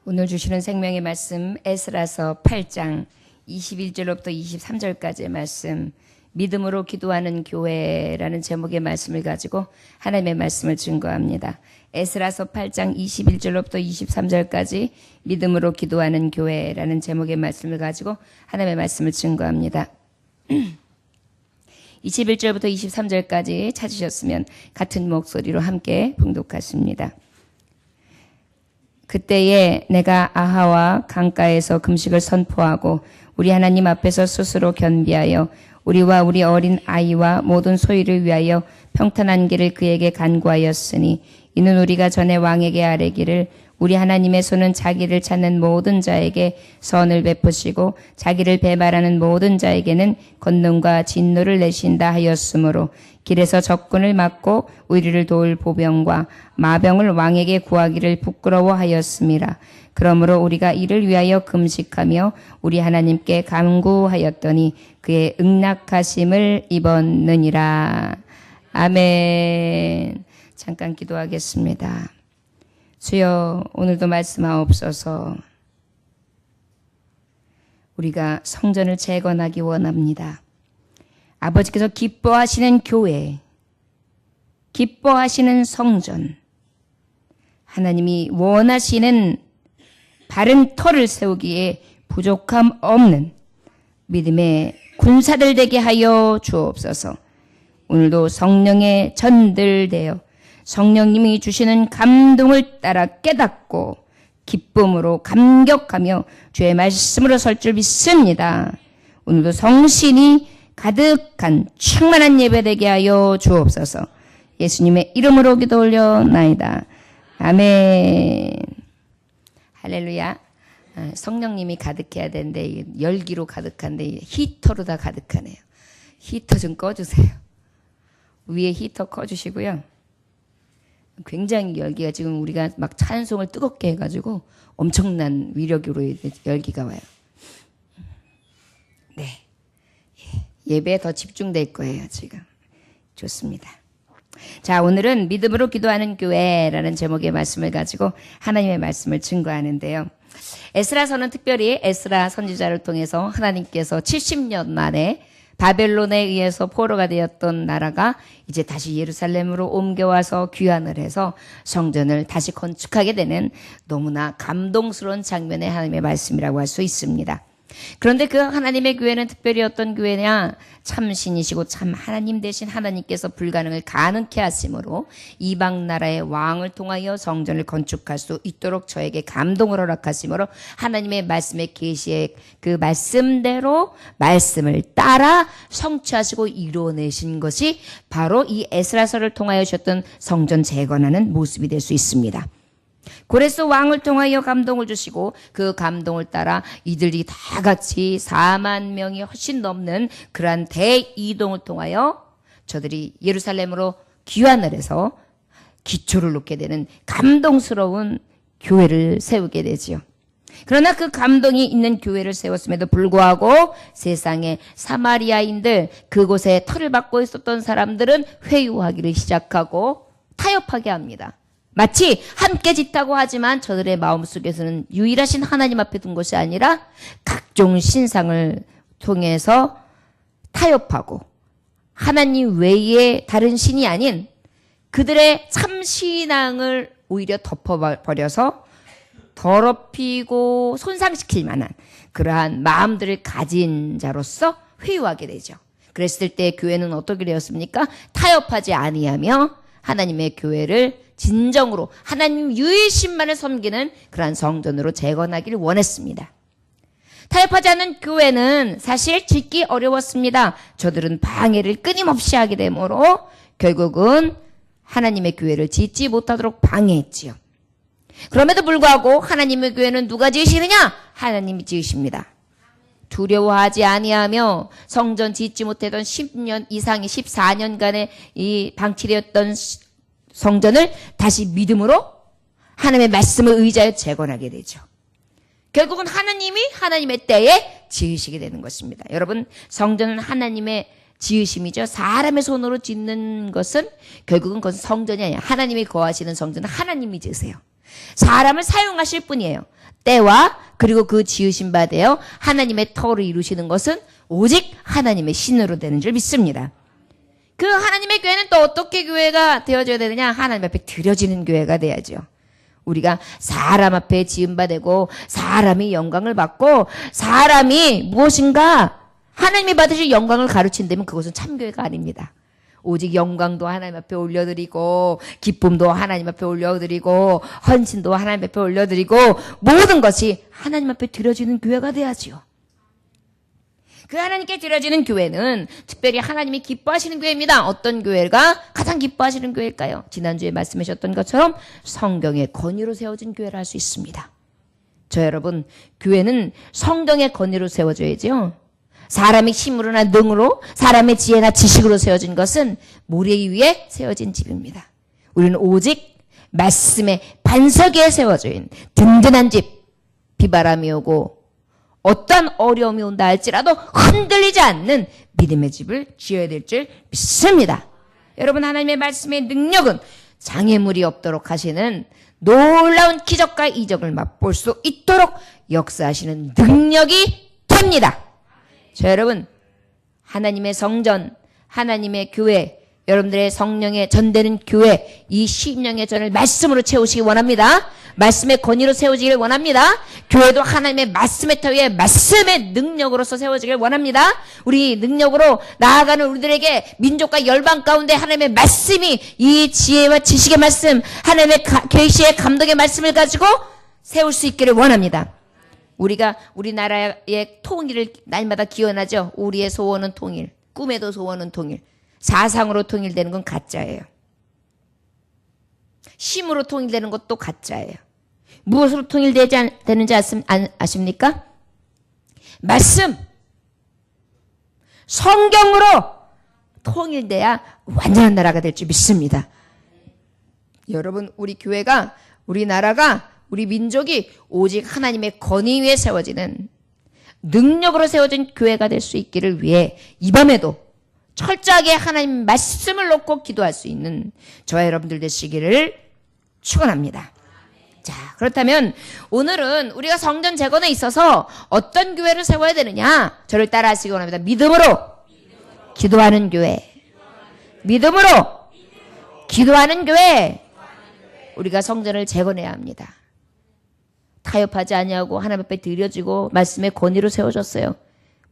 오늘 주시는 생명의 말씀 에스라서 8장 21절로부터 23절까지의 말씀, 믿음으로 기도하는 교회라는 제목의 말씀을 가지고 하나님의 말씀을 증거합니다. 에스라서 8장 21절로부터 23절까지 믿음으로 기도하는 교회라는 제목의 말씀을 가지고 하나님의 말씀을 증거합니다. 21절부터 23절까지 찾으셨으면 같은 목소리로 함께 봉독하십니다. 그때에 내가 아하와 강가에서 금식을 선포하고 우리 하나님 앞에서 스스로 겸비하여 우리와 우리 어린 아이와 모든 소유를 위하여 평탄한 길을 그에게 간구하였으니 이는 우리가 전에 왕에게 아뢰기를 우리 하나님의 손은 자기를 찾는 모든 자에게 선을 베푸시고 자기를 배발하는 모든 자에게는 권능과 진노를 내신다 하였으므로 길에서 적군을 막고 우리를 도울 보병과 마병을 왕에게 구하기를 부끄러워하였음이라. 그러므로 우리가 이를 위하여 금식하며 우리 하나님께 간구하였더니 그의 응낙하심을 입었느니라. 아멘. 잠깐 기도하겠습니다. 주여, 오늘도 말씀하옵소서. 우리가 성전을 재건하기 원합니다. 아버지께서 기뻐하시는 교회, 기뻐하시는 성전, 하나님이 원하시는 바른 터를 세우기에 부족함 없는 믿음의 군사들 되게 하여 주옵소서. 오늘도 성령에 전들되어 성령님이 주시는 감동을 따라 깨닫고 기쁨으로 감격하며 주의 말씀으로 설 줄 믿습니다. 오늘도 성신이 가득한 충만한 예배 되게 하여 주옵소서. 예수님의 이름으로 기도 올려나이다. 아멘. 할렐루야. 성령님이 가득해야 되는데 열기로 가득한데 히터로 다 가득하네요. 히터 좀 꺼주세요. 위에 히터 꺼주시고요. 굉장히 열기가 지금 우리가 막 찬송을 뜨겁게 해가지고 엄청난 위력으로 열기가 와요. 네. 예배에 더 집중될 거예요, 지금. 좋습니다. 자, 오늘은 믿음으로 기도하는 교회라는 제목의 말씀을 가지고 하나님의 말씀을 증거하는데요. 에스라서는 특별히 에스라 선지자를 통해서 하나님께서 70년 만에 바벨론에 의해서 포로가 되었던 나라가 이제 다시 예루살렘으로 옮겨와서 귀환을 해서 성전을 다시 건축하게 되는 너무나 감동스러운 장면의 하나님의 말씀이라고 할 수 있습니다. 그런데 그 하나님의 교회는 특별히 어떤 교회냐? 참 신이시고 참 하나님 대신 하나님께서 불가능을 가능케 하심으로 이방 나라의 왕을 통하여 성전을 건축할 수 있도록 저에게 감동을 허락하심으로 하나님의 말씀의 계시의 그 말씀대로 말씀을 따라 성취하시고 이루어내신 것이 바로 이 에스라서를 통하여 주셨던 성전 재건하는 모습이 될 수 있습니다. 고레스 왕을 통하여 감동을 주시고 그 감동을 따라 이들이 다 같이 4만 명이 훨씬 넘는 그러한 대이동을 통하여 저들이 예루살렘으로 귀환을 해서 기초를 놓게 되는 감동스러운 교회를 세우게 되지요. 그러나 그 감동이 있는 교회를 세웠음에도 불구하고 세상의 사마리아인들, 그곳에 터를 받고 있었던 사람들은 회유하기를 시작하고 타협하게 합니다. 마치 함께 짓다고 하지만 저들의 마음속에서는 유일하신 하나님 앞에 둔 것이 아니라 각종 신상을 통해서 타협하고 하나님 외에 다른 신이 아닌 그들의 참신앙을 오히려 덮어버려서 더럽히고 손상시킬 만한 그러한 마음들을 가진 자로서 회유하게 되죠. 그랬을 때 교회는 어떻게 되었습니까? 타협하지 아니하며 하나님의 교회를 진정으로 하나님 유일신만을 섬기는 그러한 성전으로 재건하기를 원했습니다. 타협하지 않은 교회는 사실 짓기 어려웠습니다. 저들은 방해를 끊임없이 하게 되므로 결국은 하나님의 교회를 짓지 못하도록 방해했지요. 그럼에도 불구하고 하나님의 교회는 누가 지으시느냐? 하나님이 지으십니다. 두려워하지 아니하며 성전 짓지 못했던 10년 이상의 14년간의 이 방치되었던 성전을 다시 믿음으로 하나님의 말씀을 의지하여 재건하게 되죠. 결국은 하나님이 하나님의 때에 지으시게 되는 것입니다. 여러분, 성전은 하나님의 지으심이죠. 사람의 손으로 짓는 것은 결국은 그것은 성전이 아니에요. 하나님이 거하시는 성전은 하나님이 지으세요. 사람을 사용하실 뿐이에요. 때와 그리고 그 지으신 바 되어 하나님의 터를 이루시는 것은 오직 하나님의 신으로 되는 줄 믿습니다. 그 하나님의 교회는 또 어떻게 교회가 되어져야 되느냐? 하나님 앞에 드려지는 교회가 돼야죠. 우리가 사람 앞에 지은 바 되고 사람이 영광을 받고 사람이 무엇인가 하나님이 받으실 영광을 가르친다면 그것은 참교회가 아닙니다. 오직 영광도 하나님 앞에 올려드리고 기쁨도 하나님 앞에 올려드리고 헌신도 하나님 앞에 올려드리고 모든 것이 하나님 앞에 드려지는 교회가 돼야지요. 그 하나님께 드려지는 교회는 특별히 하나님이 기뻐하시는 교회입니다. 어떤 교회가 가장 기뻐하시는 교회일까요? 지난주에 말씀하셨던 것처럼 성경의 권위로 세워진 교회를 할 수 있습니다. 저 여러분, 교회는 성경의 권위로 세워져야죠. 사람의 힘으로나 능으로 사람의 지혜나 지식으로 세워진 것은 모래 위에 세워진 집입니다. 우리는 오직 말씀의 반석 위에 세워져 있는 든든한 집, 비바람이 오고 어떤 어려움이 온다 할지라도 흔들리지 않는 믿음의 집을 지어야 될 줄 믿습니다. 여러분, 하나님의 말씀의 능력은 장애물이 없도록 하시는 놀라운 기적과 이적을 맛볼 수 있도록 역사하시는 능력이 됩니다. 자, 여러분, 하나님의 성전, 하나님의 교회, 여러분들의 성령에 전되는 교회, 이 심령의 전을 말씀으로 채우시기 원합니다. 말씀의 권위로 세워지길 원합니다. 교회도 하나님의 말씀의 터 위에 말씀의 능력으로서 세워지길 원합니다. 우리 능력으로 나아가는 우리들에게 민족과 열방 가운데 하나님의 말씀이 이 지혜와 지식의 말씀, 하나님의 계시의 감동의 말씀을 가지고 세울 수 있기를 원합니다. 우리가 우리나라의 통일을 날마다 기원하죠. 우리의 소원은 통일, 꿈에도 소원은 통일. 사상으로 통일되는 건 가짜예요. 힘으로 통일되는 것도 가짜예요. 무엇으로 통일되는지 아십니까? 말씀, 성경으로 통일돼야 완전한 나라가 될 줄 믿습니다. 여러분, 우리 교회가, 우리나라가, 우리 민족이 오직 하나님의 권위 위에 세워지는 능력으로 세워진 교회가 될 수 있기를 위해 이 밤에도 철저하게 하나님 말씀을 놓고 기도할 수 있는 저와 여러분들 되시기를 축원합니다. 자, 그렇다면 오늘은 우리가 성전 재건에 있어서 어떤 교회를 세워야 되느냐? 저를 따라 하시기 원합니다. 믿음으로 기도하는 교회. 믿음으로 기도하는 교회. 우리가 성전을 재건해야 합니다. 타협하지 아니하고 하나님 앞에 드려지고 말씀의 권위로 세워졌어요.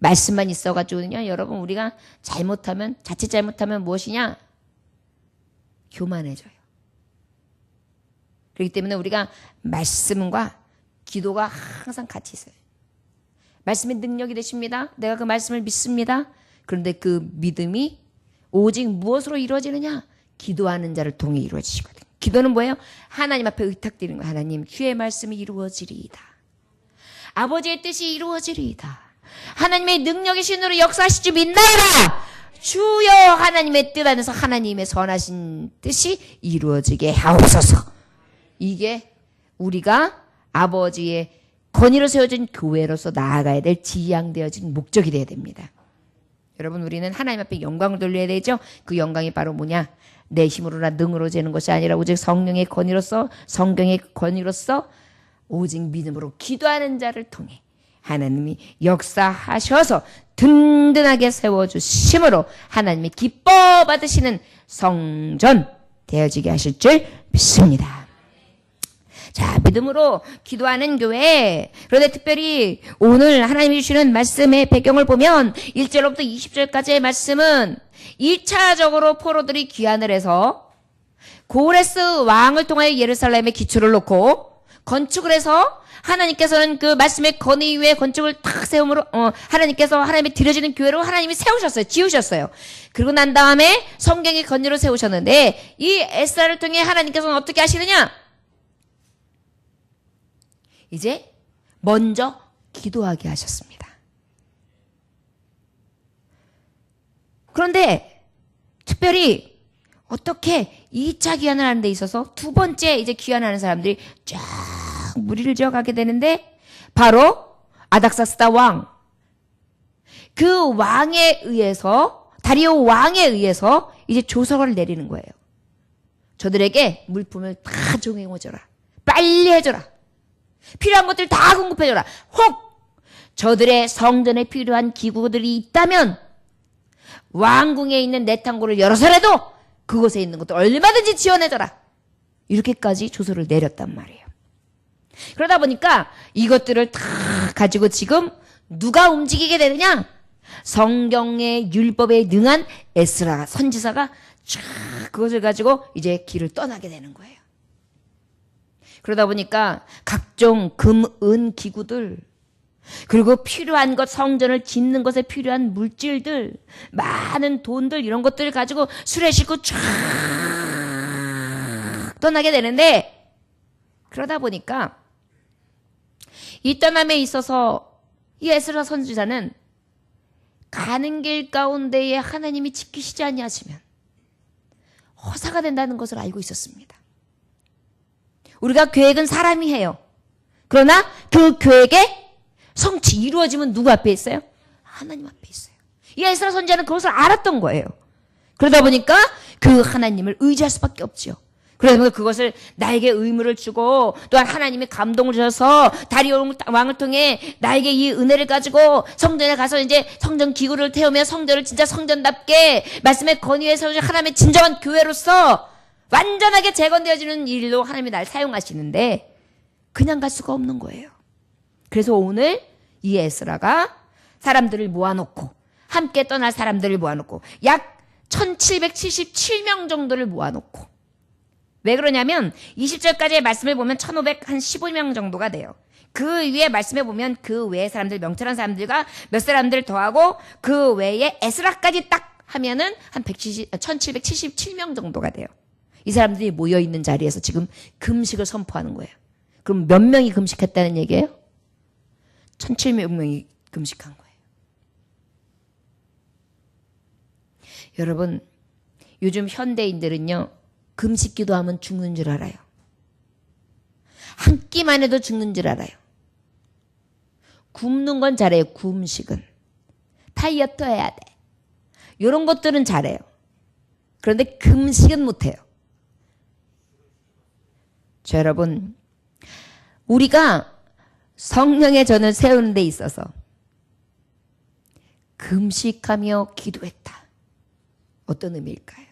말씀만 있어가지고는요, 여러분, 우리가 잘못하면, 자칫 잘못하면 무엇이냐? 교만해져요. 그렇기 때문에 우리가 말씀과 기도가 항상 같이 있어요. 말씀의 능력이 되십니다. 내가 그 말씀을 믿습니다. 그런데 그 믿음이 오직 무엇으로 이루어지느냐? 기도하는 자를 통해 이루어지거든요. 기도는 뭐예요? 하나님 앞에 의탁드리는 거예요. 하나님, 주의 말씀이 이루어지리이다. 아버지의 뜻이 이루어지리이다. 하나님의 능력의 신으로 역사하실 줄 믿나이다. 주여 하나님의 뜻 안에서 하나님의 선하신 뜻이 이루어지게 하옵소서. 이게 우리가 아버지의 권위로 세워진 교회로서 나아가야 될 지향되어진 목적이 되어야 됩니다. 여러분, 우리는 하나님 앞에 영광을 돌려야 되죠. 그 영광이 바로 뭐냐? 내 힘으로나 능으로 되는 것이 아니라 오직 성령의 권위로서, 성경의 권위로서 오직 믿음으로 기도하는 자를 통해 하나님이 역사하셔서 든든하게 세워주심으로 하나님이 기뻐 받으시는 성전 되어지게 하실 줄 믿습니다. 자, 믿음으로 기도하는 교회. 그런데 특별히 오늘 하나님이 주시는 말씀의 배경을 보면 1절부터 20절까지의 말씀은 1차적으로 포로들이 귀환을 해서 고레스 왕을 통하여 예루살렘에 기초를 놓고 건축을 해서 하나님께서는 그 말씀의 권위 위에 건축을 탁 세움으로 하나님께서 하나님이 드려지는 교회로 하나님이 세우셨어요. 지으셨어요. 그리고 난 다음에 성경의 권위로 세우셨는데 이 에스라를 통해 하나님께서는 어떻게 하시느냐? 이제 먼저 기도하게 하셨습니다. 그런데 특별히 어떻게 2차 귀환을 하는 데 있어서 두 번째 이제 귀환하는 사람들이 쫙 무리를 지어가게 되는데 바로 아닥사스다 왕, 그 왕에 의해서, 다리오 왕에 의해서 이제 조서를 내리는 거예요. 저들에게 물품을 다 종해 오져라. 빨리 해줘라. 필요한 것들 다 공급해줘라. 혹 저들의 성전에 필요한 기구들이 있다면 왕궁에 있는 내 탕고를 열어서라도 그곳에 있는 것도 얼마든지 지원해줘라. 이렇게까지 조서를 내렸단 말이에요. 그러다 보니까 이것들을 다 가지고 지금 누가 움직이게 되느냐? 성경의 율법에 능한 에스라 선지자가 쫙 그것을 가지고 이제 길을 떠나게 되는 거예요. 그러다 보니까 각종 금, 은 기구들, 그리고 필요한 것, 성전을 짓는 것에 필요한 물질들, 많은 돈들, 이런 것들을 가지고 수레 싣고 쫙 떠나게 되는데, 그러다 보니까 이 떠남에 있어서 이 에스라 선지자는 가는 길 가운데에 하나님이 지키시지 아니하시면 허사가 된다는 것을 알고 있었습니다. 우리가 계획은 사람이 해요. 그러나 그 계획의 성취 이루어지면 누구 앞에 있어요? 하나님 앞에 있어요. 이 에스라 선지자는 그것을 알았던 거예요. 그러다 보니까 그 하나님을 의지할 수밖에 없지요. 그래서 그것을 나에게 의무를 주고 또한 하나님이 감동을 주셔서 다리오 왕을 통해 나에게 이 은혜를 가지고 성전에 가서 이제 성전 기구를 태우며 성전을 진짜 성전답게 말씀의 권위에 서는 하나님의 진정한 교회로서 완전하게 재건되어지는 일로 하나님이 날 사용하시는데 그냥 갈 수가 없는 거예요. 그래서 오늘 이 에스라가 사람들을 모아놓고 함께 떠날 사람들을 모아놓고 약 1777명 정도를 모아놓고 왜 그러냐면 20절까지의 말씀을 보면 1515명 정도가 돼요. 그 위에 말씀에 보면 그 외의 사람들, 명철한 사람들과 몇 사람들 더하고 그 외에 에스라까지 딱 하면은 한 1777명 정도가 돼요. 이 사람들이 모여있는 자리에서 지금 금식을 선포하는 거예요. 그럼 몇 명이 금식했다는 얘기예요? 1700명이 금식한 거예요. 여러분, 요즘 현대인들은요, 금식 기도하면 죽는 줄 알아요. 한 끼만 해도 죽는 줄 알아요. 굶는 건 잘해요. 금식은. 다이어트 해야 돼. 이런 것들은 잘해요. 그런데 금식은 못해요. 자, 여러분, 우리가 성령의 전을 세우는 데 있어서 금식하며 기도했다. 어떤 의미일까요?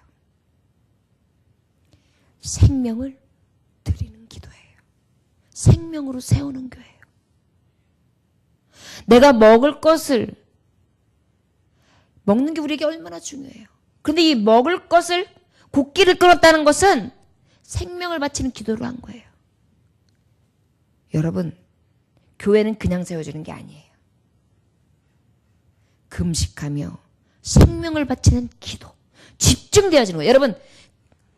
생명을 드리는 기도예요. 생명으로 세우는 교회예요. 내가 먹을 것을 먹는 게 우리에게 얼마나 중요해요. 그런데 이 먹을 것을 곡기를 끊었다는 것은 생명을 바치는 기도를 한 거예요. 여러분, 교회는 그냥 세워지는 게 아니에요. 금식하며 생명을 바치는 기도, 집중되어지는 거예요. 여러분,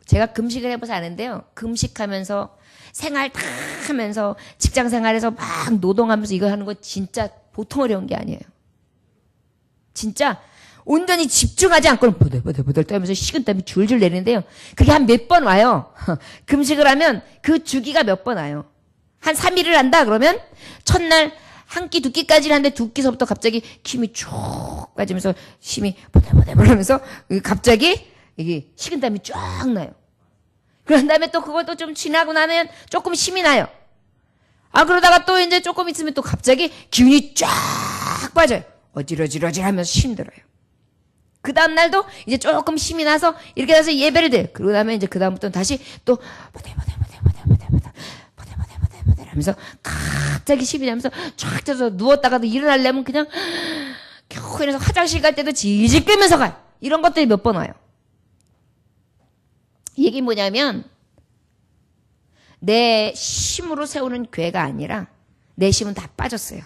제가 금식을 해봐서 아는데요. 금식하면서 생활 다 하면서 직장 생활에서 막 노동하면서 이거 하는 거 진짜 보통 어려운 게 아니에요. 진짜 온전히 집중하지 않고는 보들보들 떨면서 식은땀이 줄줄 내리는데요. 그게 한 몇 번 와요. 금식을 하면 그 주기가 몇 번 와요. 한 3일을 한다 그러면 첫날 한 끼, 두 끼까지는 하는데 두 끼서부터 갑자기 힘이 쭉 빠지면서 힘이 보들보들 하면서 갑자기 이게 식은땀이 쫙 나요. 그런 다음에 또 그것도 좀 지나고 나면 조금 힘이 나요. 아, 그러다가 또 이제 조금 있으면 또 갑자기 기운이 쫙 빠져요. 어지러지러지 하면서 힘들어요. 그 다음날도 이제 조금 힘이 나서 이렇게 해서 예배를 드려요. 그러고 나면 이제 그 다음부터는 다시 또 보들보들 하면서 갑자기 힘이 나면서 쫙 쪄서 누웠다가도 일어나려면 그냥 겨우 이래서 화장실 갈 때도 질질 끌면서 가요. 이런 것들이 몇 번 와요. 이 얘기는 뭐냐면 내 힘으로 세우는 교회가 아니라 내 힘은 다 빠졌어요.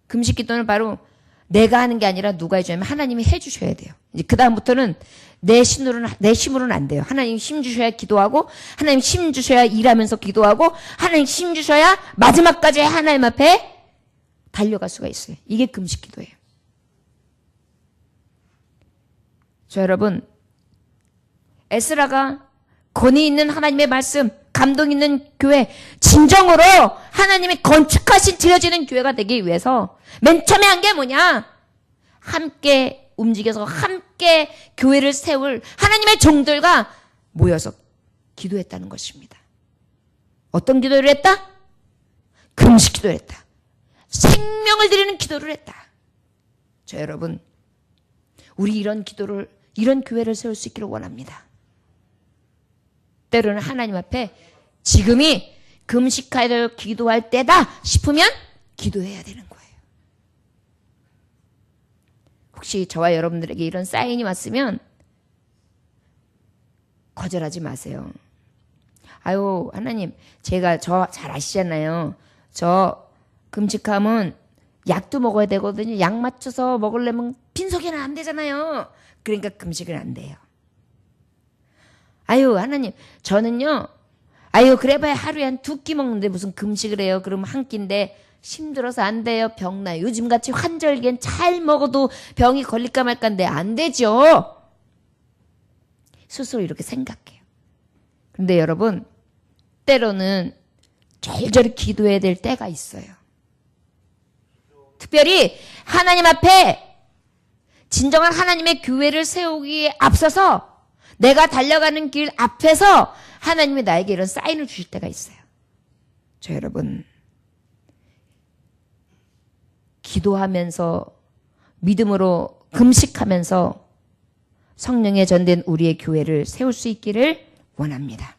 금식 기도는 바로 내가 하는 게 아니라 누가 해주냐면 하나님이 해주셔야 돼요. 이제 그 다음부터는 내 힘으로는 안 돼요. 하나님 힘 주셔야 기도하고, 하나님 힘 주셔야 일하면서 기도하고, 하나님 힘 주셔야 마지막까지 하나님 앞에 달려갈 수가 있어요. 이게 금식 기도예요. 자, 여러분, 에스라가 권위 있는 하나님의 말씀, 감동 있는 교회, 진정으로 하나님이 건축하신 지어지는 교회가 되기 위해서 맨 처음에 한 게 뭐냐? 함께 움직여서 함께 교회를 세울 하나님의 종들과 모여서 기도했다는 것입니다. 어떤 기도를 했다? 금식 기도를 했다. 생명을 드리는 기도를 했다. 저 여러분, 우리 이런 교회를 세울 수 있기를 원합니다. 때로는 하나님 앞에 지금이 금식하여 기도할 때다 싶으면 기도해야 되는 거예요. 혹시 저와 여러분들에게 이런 사인이 왔으면 거절하지 마세요. 아유, 하나님, 제가 저 잘 아시잖아요. 저 금식하면 약도 먹어야 되거든요. 약 맞춰서 먹으려면 빈속에는 안 되잖아요. 그러니까 금식은 안 돼요. 아유, 하나님, 저는요, 아유, 그래봐야 하루에 한 2끼 먹는데 무슨 금식을 해요. 그럼 한 끼인데 힘들어서 안 돼요. 병나요. 요즘같이 환절기엔 잘 먹어도 병이 걸릴까 말까인데 안 되죠. 스스로 이렇게 생각해요. 근데 여러분, 때로는 절절히 기도해야 될 때가 있어요. 특별히 하나님 앞에 진정한 하나님의 교회를 세우기에 앞서서 내가 달려가는 길 앞에서 하나님이 나에게 이런 사인을 주실 때가 있어요. 저 여러분, 기도하면서 믿음으로 금식하면서 성령에 전된 우리의 교회를 세울 수 있기를 원합니다.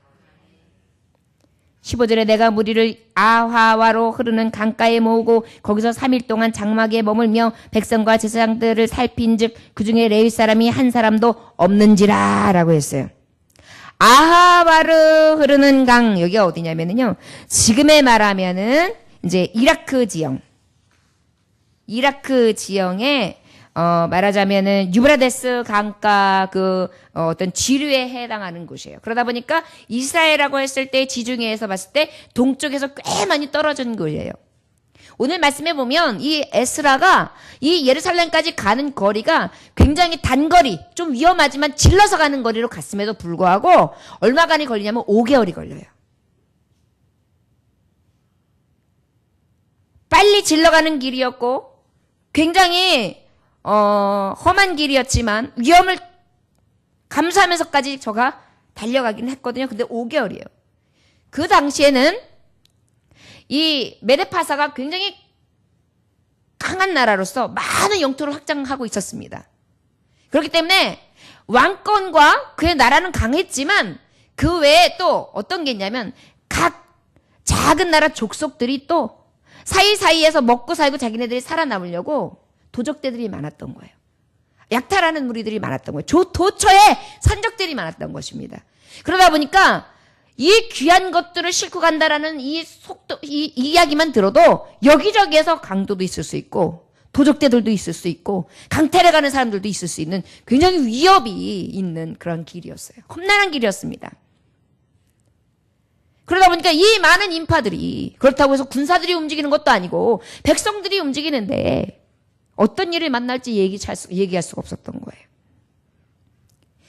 15절에 내가 무리를 아하와로 흐르는 강가에 모으고 거기서 3일 동안 장막에 머물며 백성과 제사장들을 살핀즉 그 중에 레위 사람이 한 사람도 없는지라 라고 했어요. 아하와로 흐르는 강, 여기가 어디냐면요, 지금의 말하면은 이제 이라크 지형에 말하자면은 유브라데스 강가 어떤 지류에 해당하는 곳이에요. 그러다 보니까 이스라엘이라고 했을 때 지중해에서 봤을 때 동쪽에서 꽤 많이 떨어진 곳이에요. 오늘 말씀해 보면 이 에스라가 이 예루살렘까지 가는 거리가 굉장히 단거리, 좀 위험하지만 질러서 가는 거리로 갔음에도 불구하고 얼마간이 걸리냐면 5개월이 걸려요. 빨리 질러가는 길이었고 굉장히 험한 길이었지만 위험을 감수하면서까지 저가 달려가긴 했거든요. 근데 5개월이에요. 그 당시에는 이 메데파사가 굉장히 강한 나라로서 많은 영토를 확장하고 있었습니다. 그렇기 때문에 왕권과 그의 나라는 강했지만 그 외에 또 어떤 게 있냐면 각 작은 나라 족속들이 또 사이사이에서 먹고 살고 자기네들이 살아남으려고 도적대들이 많았던 거예요. 약탈하는 무리들이 많았던 거예요. 도처에 산적들이 많았던 것입니다. 그러다 보니까 이 귀한 것들을 싣고 간다라는 이 이야기만 들어도 여기저기에서 강도도 있을 수 있고 도적대들도 있을 수 있고 강탈해 가는 사람들도 있을 수 있는 굉장히 위협이 있는 그런 길이었어요. 험난한 길이었습니다. 그러다 보니까 이 많은 인파들이, 그렇다고 해서 군사들이 움직이는 것도 아니고 백성들이 움직이는데 어떤 일을 만날지 얘기할 수가 없었던 거예요.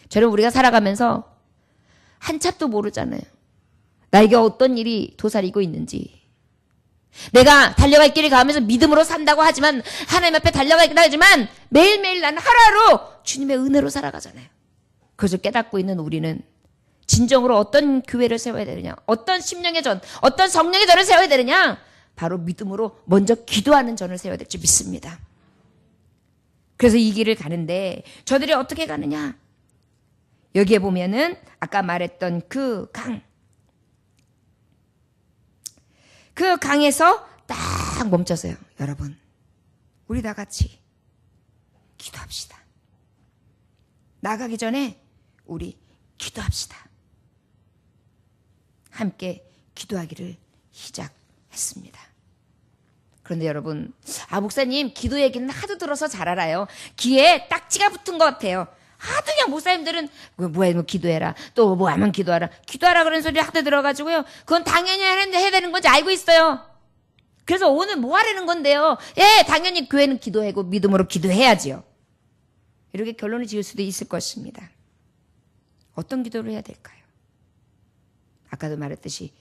저는 우리가 살아가면서 한 참도 모르잖아요. 나에게 어떤 일이 도사리고 있는지. 내가 달려갈 길을 가면서 믿음으로 산다고 하지만, 하나님 앞에 달려가긴 하지만 매일매일 나는 하루하루 주님의 은혜로 살아가잖아요. 그것을 깨닫고 있는 우리는 진정으로 어떤 교회를 세워야 되느냐, 어떤 심령의 전, 어떤 성령의 전을 세워야 되느냐, 바로 믿음으로 먼저 기도하는 전을 세워야 될지 믿습니다. 그래서 이 길을 가는데 저들이 어떻게 가느냐, 여기에 보면은 아까 말했던 그 강에서 딱 멈춰서요. 여러분, 우리 다 같이 기도합시다. 나가기 전에 우리 기도합시다. 함께 기도하기를 시작했습니다. 그런데 여러분, 목사님 기도 얘기는 하도 들어서 잘 알아요. 귀에 딱지가 붙은 것 같아요. 하도 그냥 목사님들은 뭐 기도해라, 또 뭐 하면 기도하라 그런 소리 하도 들어가지고요. 그건 당연히 해야 되는 건지 알고 있어요. 그래서 오늘 뭐 하려는 건데요. 예, 당연히 교회는 기도하고 믿음으로 기도해야지요. 이렇게 결론을 지을 수도 있을 것입니다. 어떤 기도를 해야 될까요? 아까도 말했듯이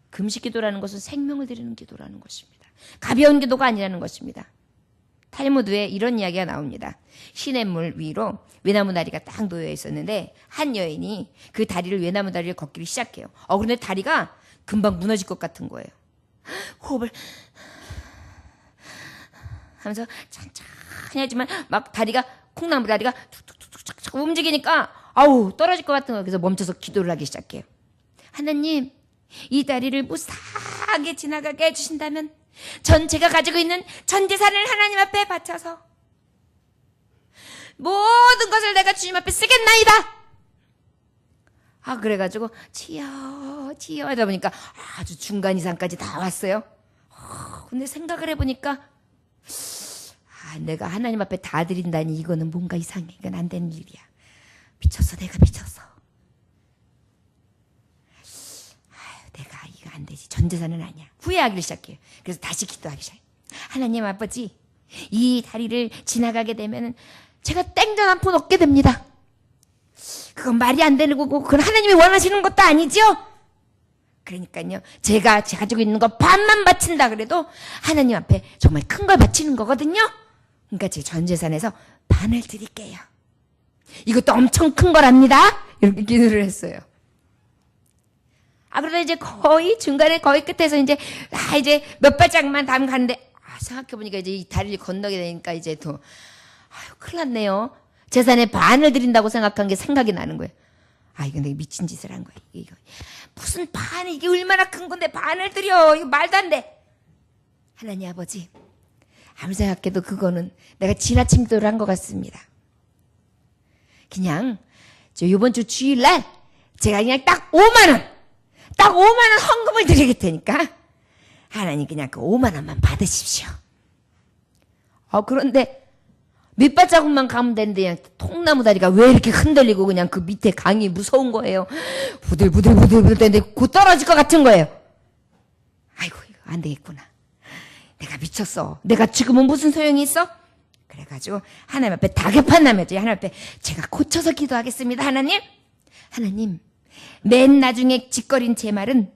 금식 기도라는 것은 생명을 드리는 기도라는 것입니다. 가벼운 기도가 아니라는 것입니다. 탈무드에 이런 이야기가 나옵니다. 시냇물 위로 외나무 다리가 딱 놓여 있었는데 한 여인이 그 다리를, 외나무 다리를 걷기를 시작해요. 그런데 다리가 금방 무너질 것 같은 거예요. 호흡을 하면서 천천히 하지만 막 다리가 콩나물 다리가 툭툭툭툭 움직이니까 아우 떨어질 것 같은 거예요. 그래서 멈춰서 기도를 하기 시작해요. 하나님, 이 다리를 무사하게 지나가게 해주신다면 전 제가 가지고 있는 전 재산을 하나님 앞에 바쳐서 모든 것을 내가 주님 앞에 쓰겠나이다. 그래가지고 치여 하다 보니까 아주 중간 이상까지 다 왔어요. 근데 생각을 해보니까 내가 하나님 앞에 다 드린다니 이거는 뭔가 이상해. 이건 안 되는 일이야. 미쳤어, 내가 미쳤어. 내가 이거 안 되지. 전 재산은 아니야. 후회하기 시작해요. 그래서 다시 기도하기 시작해요. 하나님 아버지, 이 다리를 지나가게 되면 제가 땡전 한 푼 얻게 됩니다. 그건 말이 안 되는 거고 그건 하나님이 원하시는 것도 아니죠. 그러니까요, 제가 가지고 있는 거 반만 바친다 그래도 하나님 앞에 정말 큰 걸 바치는 거거든요. 그러니까 제 전 재산에서 반을 드릴게요. 이것도 엄청 큰 거랍니다. 이렇게 기도를 했어요. 그러다 이제 거의 중간에 거의 끝에서 이제 몇 발짝만 다음 가는데 생각해보니까 이제 이 다리를 건너게 되니까 이제 또 큰일 났네요. 재산의 반을 드린다고 생각한 게 생각이 나는 거예요. 이거 내가 미친 짓을 한 거야. 이거 무슨 반을, 이게 얼마나 큰 건데 반을 드려. 이거 말도 안 돼. 하나님 아버지, 아무리 생각해도 그거는 내가 지나친 기도를 한 것 같습니다. 그냥 이번 주 주일날 제가 그냥 딱 5만 원 헌금을 드릴 테니까 하나님 그냥 그 5만 원만 받으십시오. 그런데 밑발자국만 가면 되는데 그냥 통나무 다리가 왜 이렇게 흔들리고 그냥 그 밑에 강이 무서운 거예요. 부들부들 되는데 곧 떨어질 것 같은 거예요. 아이고, 이거 안 되겠구나. 내가 미쳤어. 내가 지금은 무슨 소용이 있어? 그래가지고 하나님 앞에 다급한 남자지. 하나님 앞에 제가 고쳐서 기도하겠습니다. 하나님, 맨 나중에 짓거린 제 말은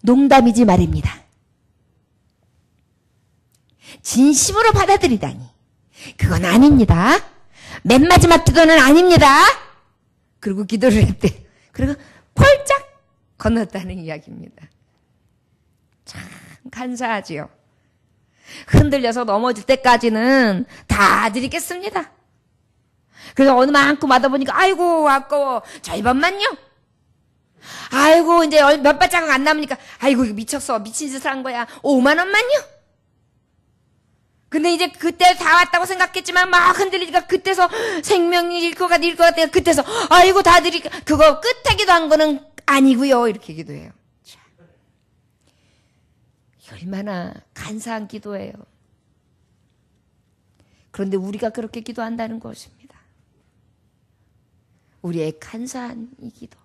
농담이지 말입니다. 진심으로 받아들이다니 그건 아닙니다. 맨 마지막 기도는 아닙니다. 그리고 기도를 했대. 그리고 펄짝 건넜다는 이야기입니다. 참 감사하지요. 흔들려서 넘어질 때까지는 다 드리겠습니다. 그래서 어느 만큼 받아보니까 아이고 아까워. 절반만요. 아이고 이제 몇 발자국 안 남으니까 아이고 이거 미쳤어. 미친 짓을 한 거야. 5만 원만요. 근데 이제 그때 다 왔다고 생각했지만 막 흔들리니까 그때서 생명이 잃을 것 같아. 그때서 아이고 다 드릴까. 그거 끝에 기도한 거는 아니고요. 이렇게 기도해요. 참. 얼마나 간사한 기도예요. 그런데 우리가 그렇게 기도한다는 것입니다. 우리의 간사한 이 기도.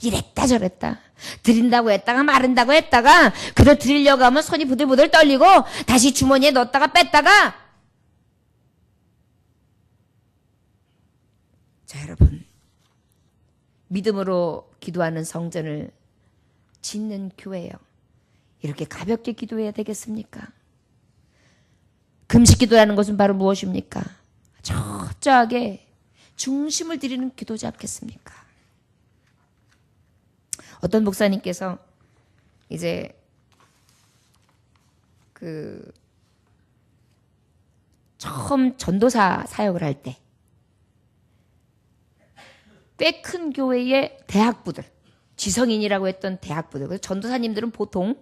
이랬다 저랬다 드린다고 했다가 마른다고 했다가 그걸 드리려고 하면 손이 부들부들 떨리고 다시 주머니에 넣었다가 뺐다가. 자, 여러분, 믿음으로 기도하는 성전을 짓는 교회요, 이렇게 가볍게 기도해야 되겠습니까? 금식 기도라는 것은 바로 무엇입니까? 철저하게 중심을 드리는 기도지 않겠습니까? 어떤 목사님께서 이제 처음 전도사 사역을 할 때 꽤 큰 교회의 대학부들, 지성인이라고 했던 대학부들, 그래서 전도사님들은 보통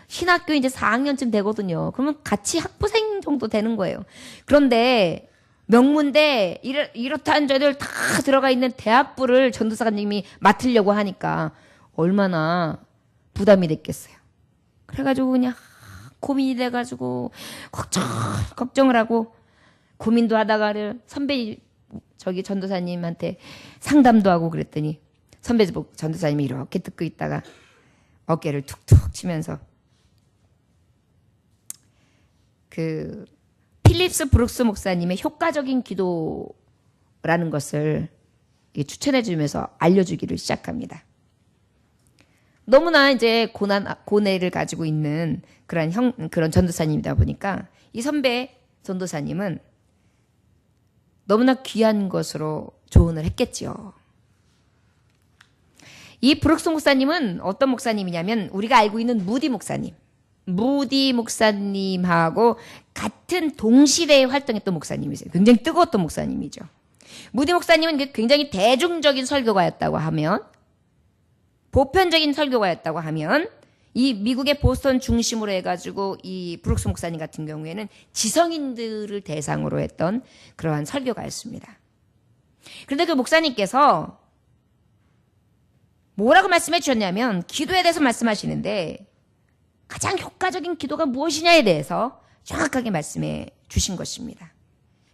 신학교 이제 4학년쯤 되거든요. 그러면 같이 학부생 정도 되는 거예요. 그런데 명문대 이렇다한 저들 다 들어가 있는 대학부를 전도사님이 맡으려고 하니까 얼마나 부담이 됐겠어요. 그래가지고 그냥 고민이 돼가지고 걱정을 하고 고민도 하다가 선배 전도사님한테 상담도 하고 그랬더니 선배 전도사님이 이렇게 듣고 있다가 어깨를 툭툭 치면서 필립스 브룩스 목사님의 효과적인 기도라는 것을 추천해 주면서 알려주기를 시작합니다. 너무나 이제 고뇌를 가지고 있는 그런 전도사님이다 보니까 이 선배 전도사님은 너무나 귀한 것으로 조언을 했겠지요. 이 브룩스 목사님은 어떤 목사님이냐면 우리가 알고 있는 무디 목사님. 무디 목사님하고 같은 동시대에 활동했던 목사님이세요. 굉장히 뜨거웠던 목사님이죠. 무디 목사님은 굉장히 대중적인 설교가였다고 하면, 보편적인 설교가였다고 하면, 이 미국의 보스턴 중심으로 해가지고 이 브룩스 목사님 같은 경우에는 지성인들을 대상으로 했던 그러한 설교가였습니다. 그런데 그 목사님께서 뭐라고 말씀해 주셨냐면, 기도에 대해서 말씀하시는데 가장 효과적인 기도가 무엇이냐에 대해서 정확하게 말씀해 주신 것입니다.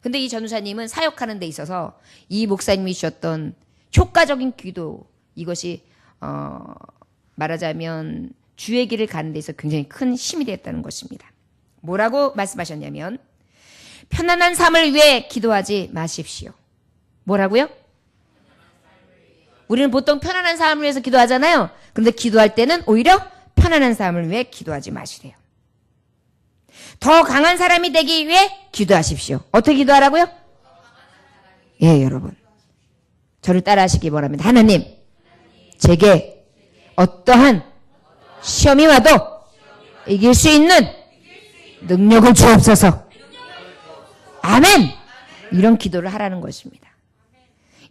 근데 이 전우사님은 사역하는 데 있어서 이 목사님이 주셨던 효과적인 기도, 이것이 말하자면 주의 길을 가는 데 있어서 굉장히 큰 힘이 되었다는 것입니다. 뭐라고 말씀하셨냐면, 편안한 삶을 위해 기도하지 마십시오. 뭐라고요? 우리는 보통 편안한 삶을 위해서 기도하잖아요. 그런데 기도할 때는 오히려 편안한 삶을 위해 기도하지 마시래요. 더 강한 사람이 되기 위해 기도하십시오. 어떻게 기도하라고요? 예, 여러분. 저를 따라 하시기 바랍니다. 하나님, 제게 어떠한 시험이 와도 이길 수 있는 능력을 주옵소서. 아멘! 이런 기도를 하라는 것입니다.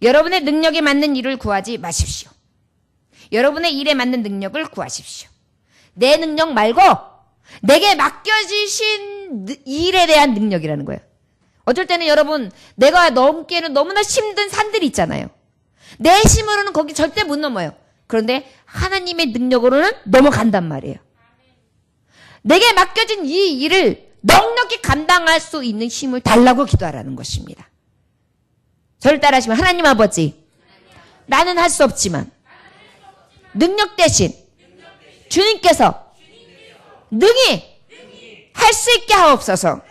여러분의 능력에 맞는 일을 구하지 마십시오. 여러분의 일에 맞는 능력을 구하십시오. 내 능력 말고 내게 맡겨지신 일에 대한 능력이라는 거예요. 어쩔 때는 여러분, 내가 넘기에는 너무나 힘든 산들이 있잖아요. 내 힘으로는 거기 절대 못 넘어요. 그런데 하나님의 능력으로는 넘어간단 말이에요. 내게 맡겨진 이 일을 넉넉히 감당할 수 있는 힘을 달라고 기도하라는 것입니다. 저를 따라하시면, 하나님 아버지, 나는 할 수 없지만 능력 대신 주님께서 능히 할 수 있게 하옵소서.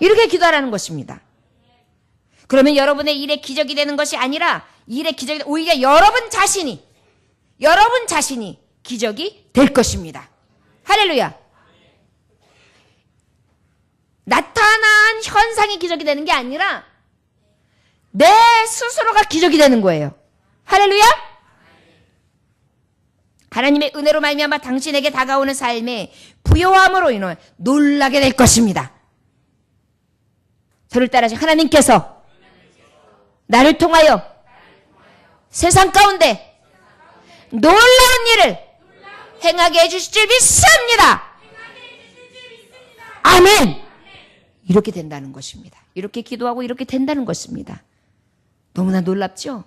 이렇게 기도하라는 것입니다. 그러면 여러분의 일에 기적이 되는 것이 아니라, 일에 기적이 오히려 여러분 자신이 기적이 될 것입니다. 할렐루야. 나타난 현상이 기적이 되는 게 아니라 내 스스로가 기적이 되는 거예요. 할렐루야. 하나님의 은혜로 말미암아 당신에게 다가오는 삶의 부요함으로 인해 놀라게 될 것입니다. 저를 따라하신 하나님께서 나를 통하여 세상 가운데 놀라운 일을 행하게 해주실 줄 믿습니다. 아멘. 이렇게 된다는 것입니다. 이렇게 기도하고 이렇게 된다는 것입니다. 너무나 놀랍죠?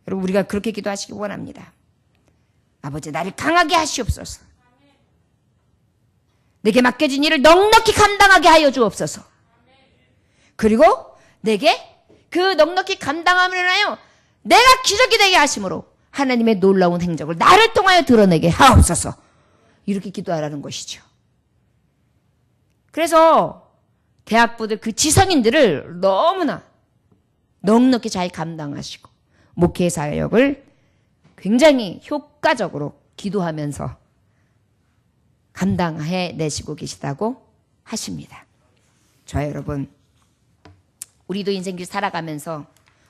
여러분, 우리가 그렇게 기도하시기 원합니다. 아버지, 나를 강하게 하시옵소서. 내게 맡겨진 일을 넉넉히 감당하게 하여 주옵소서. 그리고 내게 그 넉넉히 감당함을 인하여 내가 기적이 되게 하심으로 하나님의 놀라운 행적을 나를 통하여 드러내게 하옵소서. 이렇게 기도하라는 것이죠. 그래서 대학부들 그 지성인들을 너무나 넉넉히 잘 감당하시고 목회 사역을 굉장히 효과적으로 기도하면서 감당해 내시고 계시다고 하십니다. 저 여러분, 우리도 인생길 살아가면서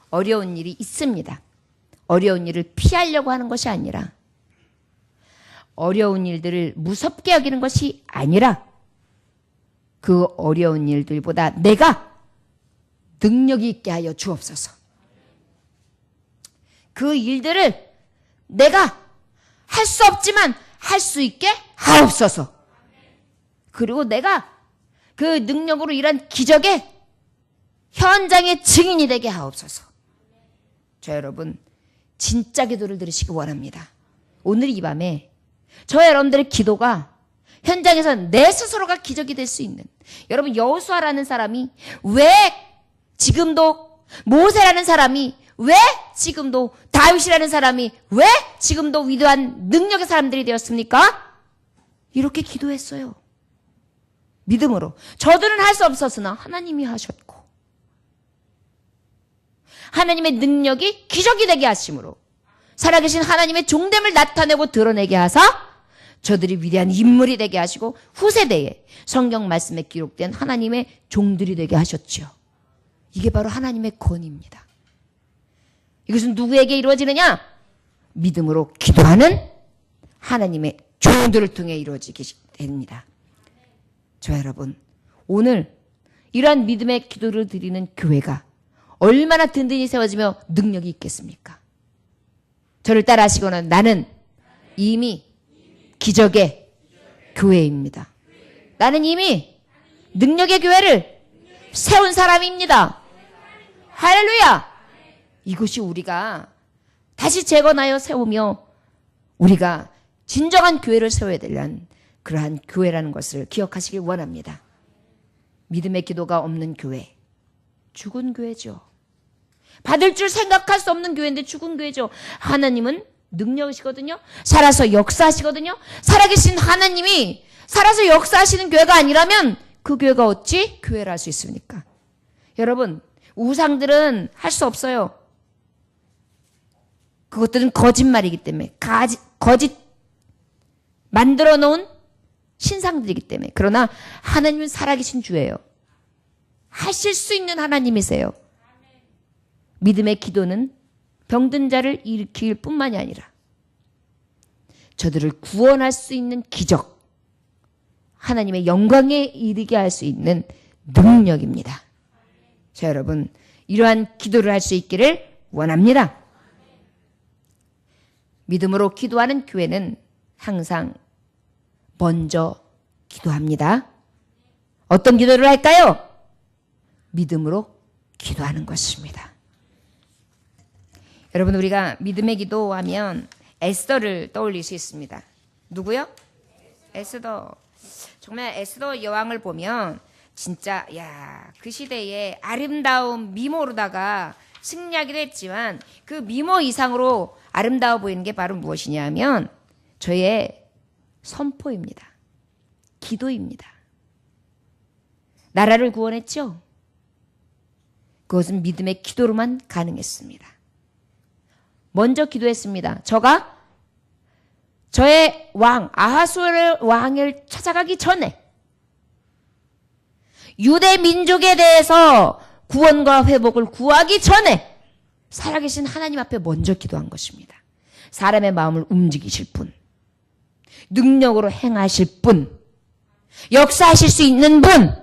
어려운 일이 있습니다. 어려운 일을 피하려고 하는 것이 아니라, 어려운 일들을 무섭게 여기는 것이 아니라, 그 어려운 일들보다 내가 능력이 있게 하여 주옵소서. 그 일들을 내가 할 수 없지만 할 수 있게 하옵소서. 그리고 내가 그 능력으로 일한 기적의 현장의 증인이 되게 하옵소서. 저 여러분, 진짜 기도를 들으시기 원합니다. 오늘 이 밤에 저 여러분들의 기도가 현장에서 내 스스로가 기적이 될 수 있는, 여러분, 여호수아라는 사람이 왜 지금도, 모세라는 사람이 왜 지금도, 다윗이라는 사람이 왜 지금도 위대한 능력의 사람들이 되었습니까? 이렇게 기도했어요. 믿음으로. 저들은 할 수 없었으나 하나님이 하셨고, 하나님의 능력이 기적이 되게 하심으로 살아계신 하나님의 종됨을 나타내고 드러내게 하사 저들이 위대한 인물이 되게 하시고 후세대에 성경 말씀에 기록된 하나님의 종들이 되게 하셨죠. 이게 바로 하나님의 권위입니다. 이것은 누구에게 이루어지느냐? 믿음으로 기도하는 하나님의 종들을 통해 이루어지게 됩니다. 저 여러분, 오늘 이러한 믿음의 기도를 드리는 교회가 얼마나 든든히 세워지며 능력이 있겠습니까? 저를 따라 하시고는 나는 이미 기적의 교회입니다. 나는 이미 능력의 교회를 세운 사람입니다. 할렐루야! 이것이 우리가 다시 재건하여 세우며 우리가 진정한 교회를 세워야 되는 그러한 교회라는 것을 기억하시길 원합니다. 믿음의 기도가 없는 교회, 죽은 교회죠. 받을 줄 생각할 수 없는 교회인데 죽은 교회죠. 하나님은 능력이시거든요. 살아서 역사하시거든요. 살아계신 하나님이 살아서 역사하시는 교회가 아니라면 그 교회가 어찌 교회를 할 수 있습니까? 여러분, 우상들은 할 수 없어요. 그것들은 거짓말이기 때문에, 거짓 만들어 놓은 신상들이기 때문에. 그러나 하나님은 살아계신 주예요. 하실 수 있는 하나님이세요. 믿음의 기도는 병든 자를 일으킬 뿐만이 아니라 저들을 구원할 수 있는 기적, 하나님의 영광에 이르게 할 수 있는 능력입니다. 자, 여러분, 이러한 기도를 할 수 있기를 원합니다. 믿음으로 기도하는 교회는 항상 먼저 기도합니다. 어떤 기도를 할까요? 믿음으로 기도하는 것입니다. 여러분, 우리가 믿음의 기도하면 에스더를 떠올릴 수 있습니다. 누구요? 에스더. 정말 에스더 여왕을 보면 진짜 그 시대에 아름다운 미모로다가 승리하기도 했지만 그 미모 이상으로 아름다워 보이는 게 바로 무엇이냐 하면 저의 선포입니다. 기도입니다. 나라를 구원했죠? 그것은 믿음의 기도로만 가능했습니다. 먼저 기도했습니다. 저의 왕 아하수엘 왕을 찾아가기 전에 유대 민족에 대해서 구원과 회복을 구하기 전에 살아계신 하나님 앞에 먼저 기도한 것입니다. 사람의 마음을 움직이실 분, 능력으로 행하실 분, 역사하실 수 있는 분,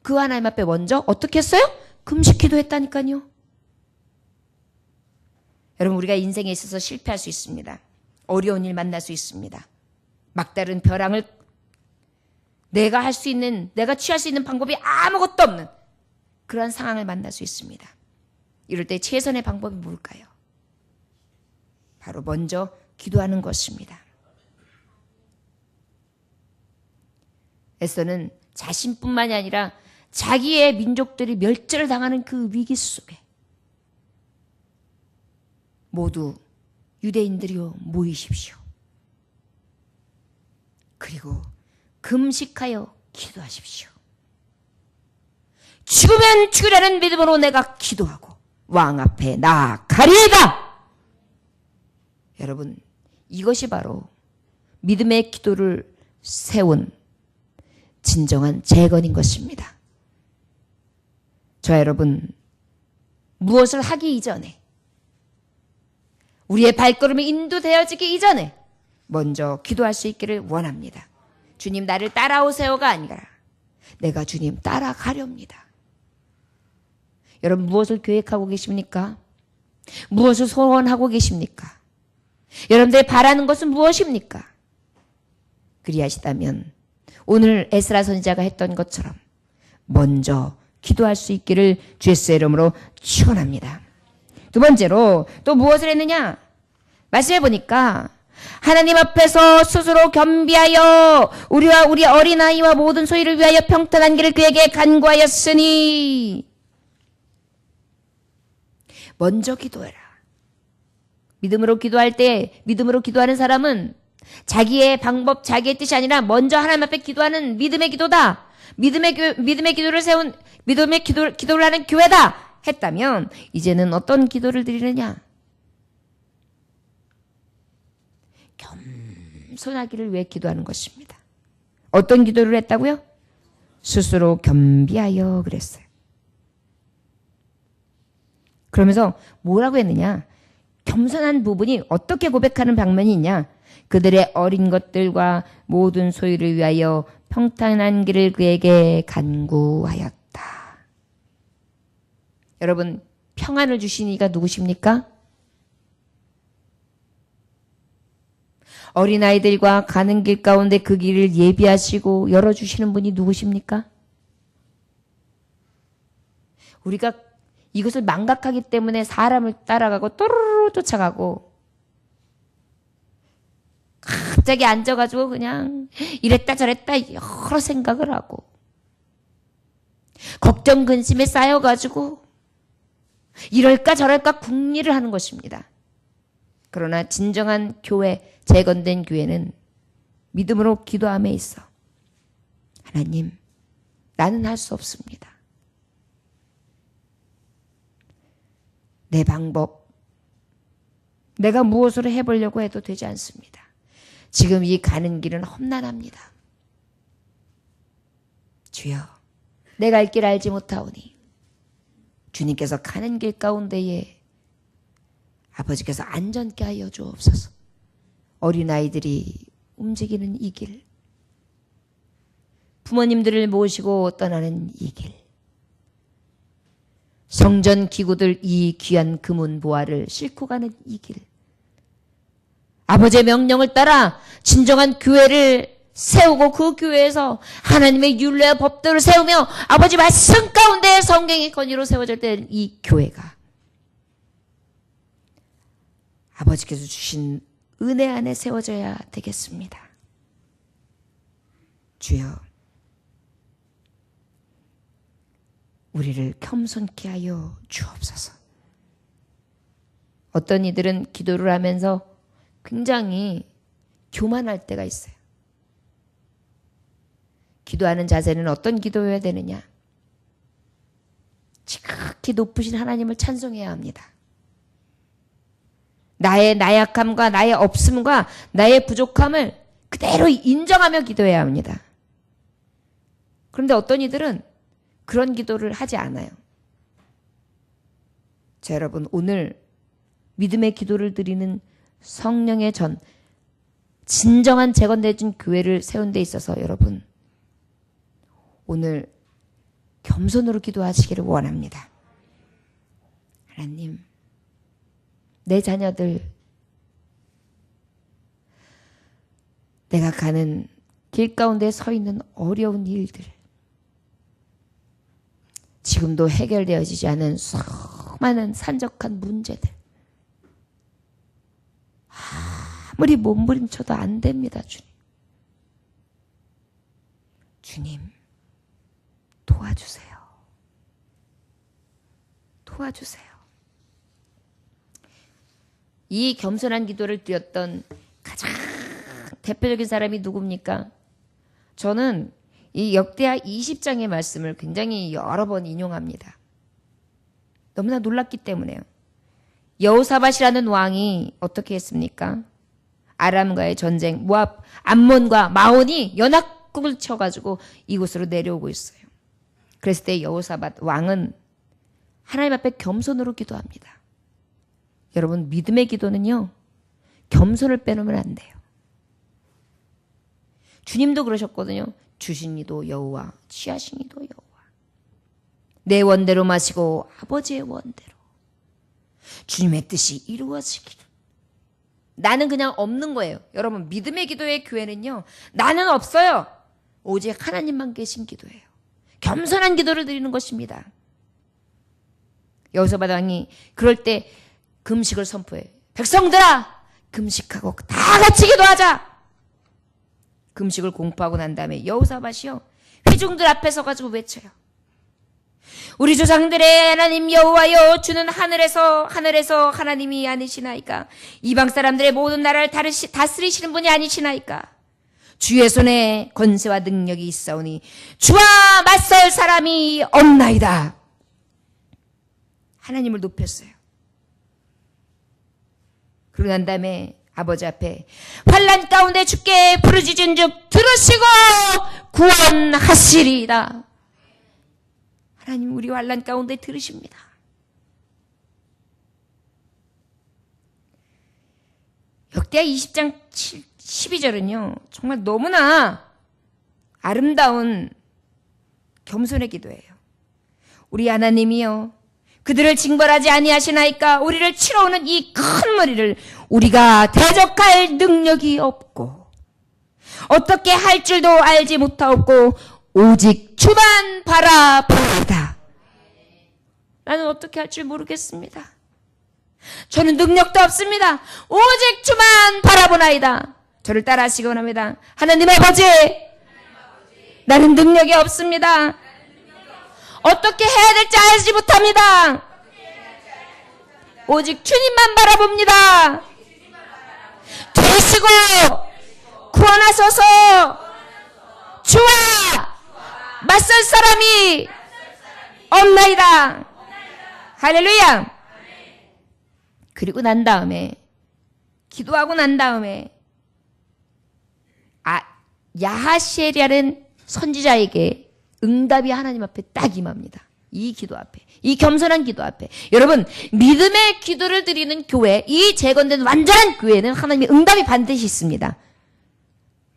그 하나님 앞에 먼저 어떻게 했어요? 금식 기도했다니까요. 여러분, 우리가 인생에 있어서 실패할 수 있습니다. 어려운 일 만날 수 있습니다. 막다른 벼랑을 내가 할 수 있는, 내가 취할 수 있는 방법이 아무것도 없는 그런 상황을 만날 수 있습니다. 이럴 때 최선의 방법이 뭘까요? 바로 먼저 기도하는 것입니다. 에스더는 자신뿐만이 아니라 자기의 민족들이 멸절을 당하는 그 위기 속에 모두 유대인들이여 모이십시오. 그리고 금식하여 기도하십시오. 죽으면 죽으라는 믿음으로 내가 기도하고 왕 앞에 나아가리이다. 여러분, 이것이 바로 믿음의 기도를 세운 진정한 재건인 것입니다. 저 여러분, 무엇을 하기 이전에, 우리의 발걸음이 인도되어지기 이전에 먼저 기도할 수 있기를 원합니다. 주님, 나를 따라오세요가 아니라 내가 주님 따라가렵니다. 여러분, 무엇을 계획하고 계십니까? 무엇을 소원하고 계십니까? 여러분들이 바라는 것은 무엇입니까? 그리하시다면 오늘 에스라 선지자가 했던 것처럼 먼저 기도할 수 있기를 주 예수의 이름으로 축원합니다. 두 번째로 또 무엇을 했느냐? 말씀해 보니까 하나님 앞에서 스스로 겸비하여 우리와 우리 어린아이와 모든 소유를 위하여 평탄한 길을 그에게 간구하였으니. 먼저 기도해라. 믿음으로 기도할 때, 믿음으로 기도하는 사람은 자기의 방법, 자기의 뜻이 아니라 먼저 하나님 앞에 기도하는 믿음의 기도다. 믿음의 기도를 세운, 기도를 하는 교회다. 했다면 이제는 어떤 기도를 드리느냐? 겸손하기를 위해 기도하는 것입니다. 어떤 기도를 했다고요? 스스로 겸비하여 그랬어요. 그러면서 뭐라고 했느냐? 겸손한 부분이 어떻게 고백하는 방면이 있냐? 그들의 어린 것들과 모든 소유를 위하여 평탄한 길을 그에게 간구하였다. 여러분, 평안을 주신 이가 누구십니까? 어린아이들과 가는 길 가운데 그 길을 예비하시고 열어주시는 분이 누구십니까? 우리가 이것을 망각하기 때문에 사람을 따라가고 또르르 쫓아가고 갑자기 앉아가지고 그냥 이랬다 저랬다 여러 생각을 하고 걱정 근심에 쌓여가지고 이럴까 저럴까 궁리를 하는 것입니다. 그러나 진정한 교회, 재건된 교회는 믿음으로 기도함에 있어 하나님, 나는 할 수 없습니다. 내 방법, 내가 무엇으로 해보려고 해도 되지 않습니다. 지금 이 가는 길은 험난합니다. 주여, 내가 갈 길 알지 못하오니 주님께서 가는 길 가운데에 아버지께서 안전케 하여 주옵소서. 어린아이들이 움직이는 이 길, 부모님들을 모시고 떠나는 이 길, 성전 기구들 이 귀한 금은 보화를 싣고 가는 이 길, 아버지의 명령을 따라 진정한 교회를 세우고 그 교회에서 하나님의 율례와 법도를 세우며 아버지 말씀 가운데 성경의 권위로 세워질 때 이 교회가 아버지께서 주신 은혜 안에 세워져야 되겠습니다. 주여, 우리를 겸손케 하여 주옵소서. 어떤 이들은 기도를 하면서 굉장히 교만할 때가 있어요. 기도하는 자세는 어떤 기도여야 되느냐? 지극히 높으신 하나님을 찬송해야 합니다. 나의 나약함과 나의 없음과 나의 부족함을 그대로 인정하며 기도해야 합니다. 그런데 어떤 이들은 그런 기도를 하지 않아요. 자, 여러분, 오늘 믿음의 기도를 드리는 성령의 전, 진정한 재건되어진 교회를 세운 데 있어서 여러분, 오늘 겸손으로 기도하시기를 원합니다. 하나님, 내 자녀들, 내가 가는 길 가운데 서 있는 어려운 일들, 지금도 해결되어지지 않은 수많은 산적한 문제들, 아무리 몸부림쳐도 안 됩니다, 주님. 주님, 도와주세요. 도와주세요. 이 겸손한 기도를 드렸던 가장 대표적인 사람이 누굽니까? 저는 이 역대하 20장의 말씀을 굉장히 여러 번 인용합니다. 너무나 놀랍기 때문에요. 여호사밧이라는 왕이 어떻게 했습니까? 아람과의 전쟁, 모압, 암몬과 마온이 연합국을 쳐가지고 이곳으로 내려오고 있어요. 그랬을 때 여호사밧 왕은 하나님 앞에 겸손으로 기도합니다. 여러분, 믿음의 기도는요, 겸손을 빼놓으면 안 돼요. 주님도 그러셨거든요. 주신 이도 여호와, 취하신 이도 여호와. 내 원대로 마시고 아버지의 원대로 주님의 뜻이 이루어지기를. 나는 그냥 없는 거예요. 여러분, 믿음의 기도의 교회는요, 나는 없어요. 오직 하나님만 계신 기도예요. 겸손한 기도를 드리는 것입니다. 여호사밧 왕이 그럴 때 금식을 선포해. 백성들아, 금식하고 다 같이 기도하자. 금식을 공포하고 난 다음에 여호사밧이요, 회중들 앞에 서가지고 외쳐요. 우리 조상들의 하나님 여호와여, 주는 하늘에서 하나님이 아니시나이까? 이방 사람들의 모든 나라를 다스리시는 분이 아니시나이까? 주의 손에 권세와 능력이 있사오니 주와 맞설 사람이 없나이다. 하나님을 높였어요. 그러고 난 다음에 아버지 앞에 환난 가운데 주께 부르짖은 즉 들으시고 구원하시리이다. 하나님, 우리 환난 가운데 들으십니다. 역대하 20장 12절은요. 정말 너무나 아름다운 겸손의 기도예요. 우리 하나님이여 그들을 징벌하지 아니하시나이까 우리를 치러 오는 이 큰 무리를 우리가 대적할 능력이 없고 어떻게 할 줄도 알지 못하옵고 오직 주만 바라보이다. 나는 어떻게 할 줄 모르겠습니다. 저는 능력도 없습니다. 오직 주만 바라보나이다. 저를 따라하시기 원합니다. 하나님 아버지, 나는 능력이 없습니다. 어떻게 해야 될지 알지 못합니다. 오직 주님만 바라봅니다. 되시고 구원하소서. 주와 맞설 사람이 없나이다. 할렐루야. 그리고 난 다음에 기도하고 난 다음에 야하시엘이라는 선지자에게 응답이 하나님 앞에 딱 임합니다. 이 기도 앞에, 이 겸손한 기도 앞에. 여러분, 믿음의 기도를 드리는 교회, 이 재건된 완전한 교회는 하나님의 응답이 반드시 있습니다.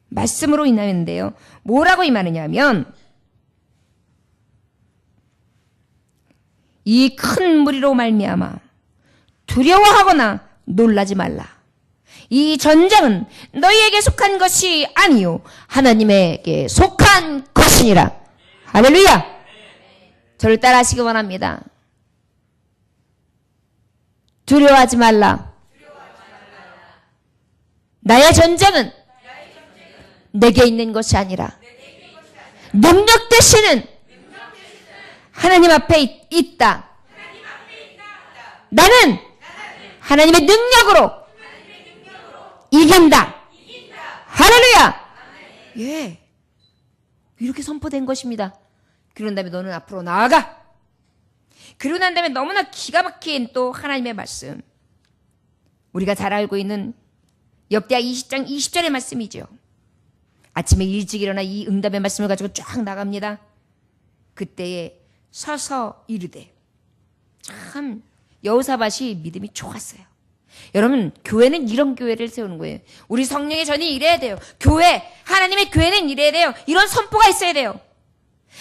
말씀으로 임하는데요. 뭐라고 임하느냐 하면 이 큰 무리로 말미암아 두려워하거나 놀라지 말라. 이 전쟁은 너희에게 속한 것이 아니요 하나님에게 속한 것이니라. 할렐루야. 저를 따라하시기 원합니다. 두려워하지 말라. 나의 전쟁은 내게 있는 것이 아니라 능력 되시는 하나님 앞에 있다. 나는 하나님의 능력으로 이긴다. 할렐루야. 예, 이렇게 선포된 것입니다. 그런 다음에 너는 앞으로 나아가. 그러고 난 다음에 너무나 기가 막힌 또 하나님의 말씀. 우리가 잘 알고 있는 역대하 20장 20절의 말씀이죠. 아침에 일찍 일어나 이 응답의 말씀을 가지고 쫙 나갑니다. 그때에 서서 이르되. 참 여호사밧이 믿음이 좋았어요. 여러분, 교회는 이런 교회를 세우는 거예요. 우리 성령의 전이 이래야 돼요. 교회, 하나님의 교회는 이래야 돼요. 이런 선포가 있어야 돼요.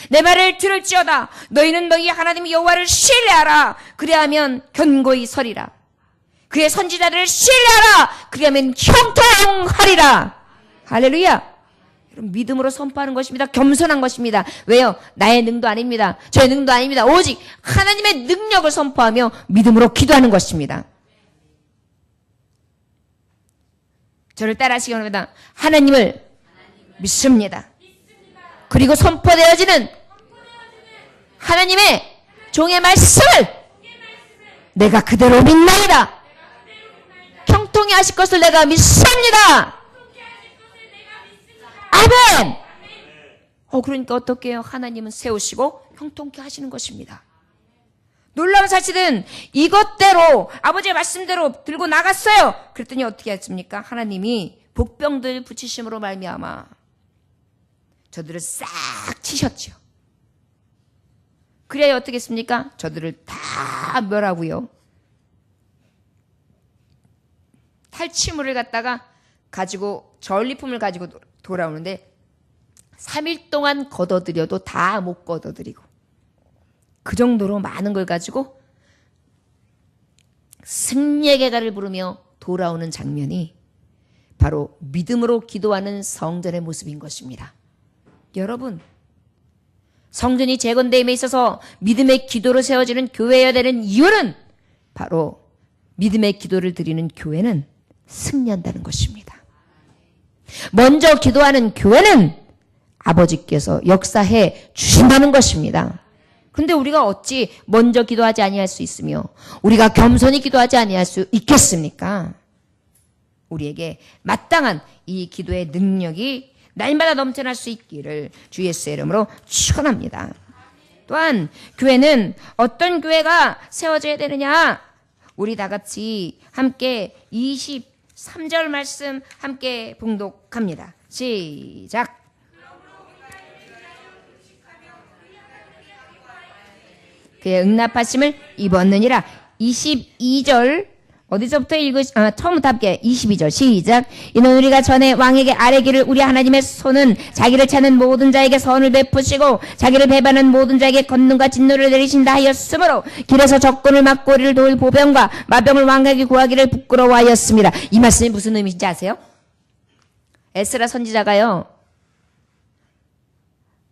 내 말을 들을지어다. 너희는 너희 하나님 여호와를 신뢰하라. 그래야면 견고히 서리라. 그의 선지자들을 신뢰하라. 그래야면 형통하리라. 할렐루야. 여러분, 믿음으로 선포하는 것입니다. 겸손한 것입니다. 왜요? 나의 능도 아닙니다. 저의 능도 아닙니다. 오직 하나님의 능력을 선포하며 믿음으로 기도하는 것입니다. 저를 따라하시기 바랍니다. 하나님을 믿습니다. 그리고 선포되어지는 하나님의 종의 말씀을 내가 그대로 믿나이다. 형통히 하실 것을 내가 믿습니다. 아멘. 그러니까 어떻게 해요? 하나님은 세우시고 형통케 하시는 것입니다. 놀라운 사실은 이것대로 아버지의 말씀대로 들고 나갔어요. 그랬더니 어떻게 했습니까? 하나님이 복병들 붙이심으로 말미암아 저들을 싹 치셨죠. 그래야 어떻게 했습니까? 저들을 다 멸하고요. 탈취물을 갖다가 가지고 전리품을 가지고 돌아오는데 3일 동안 걷어들여도 다 못 걷어들이고 그 정도로 많은 걸 가지고 승리의 계가를 부르며 돌아오는 장면이 바로 믿음으로 기도하는 성전의 모습인 것입니다. 여러분, 성전이 재건됨에 있어서 믿음의 기도로 세워지는 교회여야 되는 이유는 바로 믿음의 기도를 드리는 교회는 승리한다는 것입니다. 먼저 기도하는 교회는 아버지께서 역사해 주신다는 것입니다. 그런데 우리가 어찌 먼저 기도하지 아니할 수 있으며 우리가 겸손히 기도하지 아니할 수 있겠습니까? 우리에게 마땅한 이 기도의 능력이 날마다 넘쳐날 수 있기를 주 예수의 이름으로 축원합니다. 또한 교회는 어떤 교회가 세워져야 되느냐? 우리 다 같이 함께 23절 말씀 함께 봉독합니다. 시작. 그의 응답하심을 입었느니라. 22절 어디서부터 처음부터 함께 22절 시작. 이는 우리가 전에 왕에게 아뢰기를 우리 하나님의 손은 자기를 찾는 모든 자에게 선을 베푸시고 자기를 배반하는 모든 자에게 권능과 진노를 내리신다 하였으므로 길에서 적군을 막고 우리를 도울 보병과 마병을 왕에게 구하기를 부끄러워하였습니다. 이 말씀이 무슨 의미인지 아세요? 에스라 선지자가요,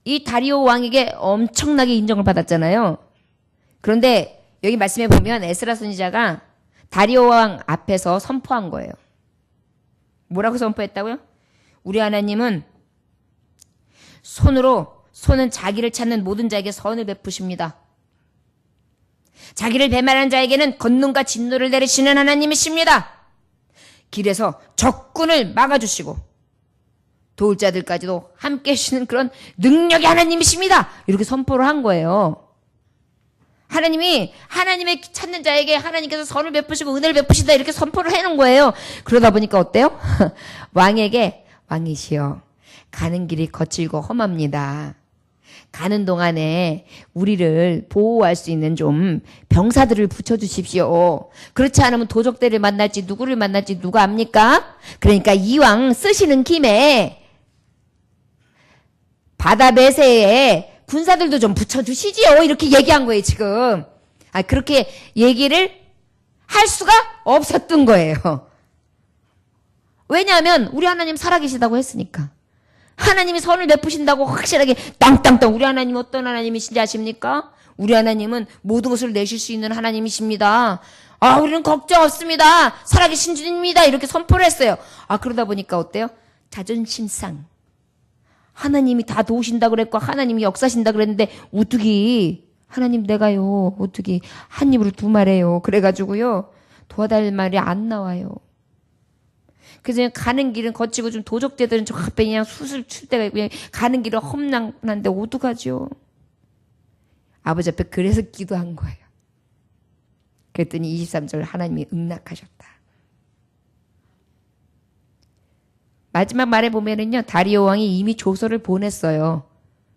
이 다리오 왕에게 엄청나게 인정을 받았잖아요. 그런데 여기 말씀에 보면 에스라 선지자가 다리오 왕 앞에서 선포한 거예요. 뭐라고 선포했다고요? 우리 하나님은 손은 자기를 찾는 모든 자에게 선을 베푸십니다. 자기를 배반하는 자에게는 권능과 진노를 내리시는 하나님이십니다. 길에서 적군을 막아주시고 도울 자들까지도 함께 해주시는 그런 능력의 하나님이십니다. 이렇게 선포를 한 거예요. 하나님의 찾는 자에게 하나님께서 선을 베푸시고 은혜를 베푸신다 이렇게 선포를 해놓은 거예요. 그러다 보니까 어때요? 왕이시여 가는 길이 거칠고 험합니다. 가는 동안에 우리를 보호할 수 있는 좀 병사들을 붙여주십시오. 그렇지 않으면 도적들을 만날지 누구를 만날지 누가 압니까? 그러니까 이왕 쓰시는 김에 바다 매세에 군사들도 좀 붙여주시지요. 이렇게 얘기한 거예요, 지금. 그렇게 얘기를 할 수가 없었던 거예요. 왜냐하면 우리 하나님 살아계시다고 했으니까. 하나님이 선을 베푸신다고 확실하게 땅땅땅 우리 하나님 어떤 하나님이신지 아십니까? 우리 하나님은 모든 것을 내실 수 있는 하나님이십니다. 우리는 걱정 없습니다. 살아계신 주님입니다. 이렇게 선포를 했어요. 그러다 보니까 어때요? 자존심상. 하나님이 다 도우신다 그랬고 하나님이 역사신다 그랬는데 우뚝이 하나님 내가요 우뚝이 한 입으로 두 말해요. 그래가지고요 도와달릴 말이 안 나와요. 그래서 가는 길은 거치고 좀 도적대들은 저 앞에 그냥 수술 칠 때가 있고 그냥 가는 길은 험난한데 어떡하죠? 아버지 앞에 그래서 기도한 거예요. 그랬더니 23절 하나님이 응낙하셨다. 마지막 말에 보면은요, 다리오 왕이 이미 조서를 보냈어요.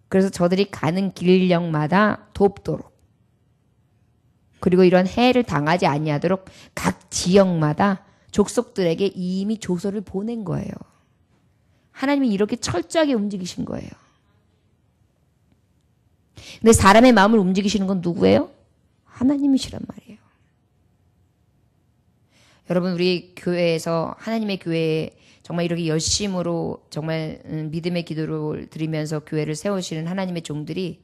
그래서 저들이 가는 길령마다 돕도록. 그리고 이런 해를 당하지 아니하도록 각 지역마다 족속들에게 이미 조서를 보낸 거예요. 하나님이 이렇게 철저하게 움직이신 거예요. 근데 사람의 마음을 움직이시는 건 누구예요? 하나님이시란 말이에요. 여러분, 우리 교회에서 하나님의 교회에 정말 이렇게 열심으로 정말 믿음의 기도를 드리면서 교회를 세우시는 하나님의 종들이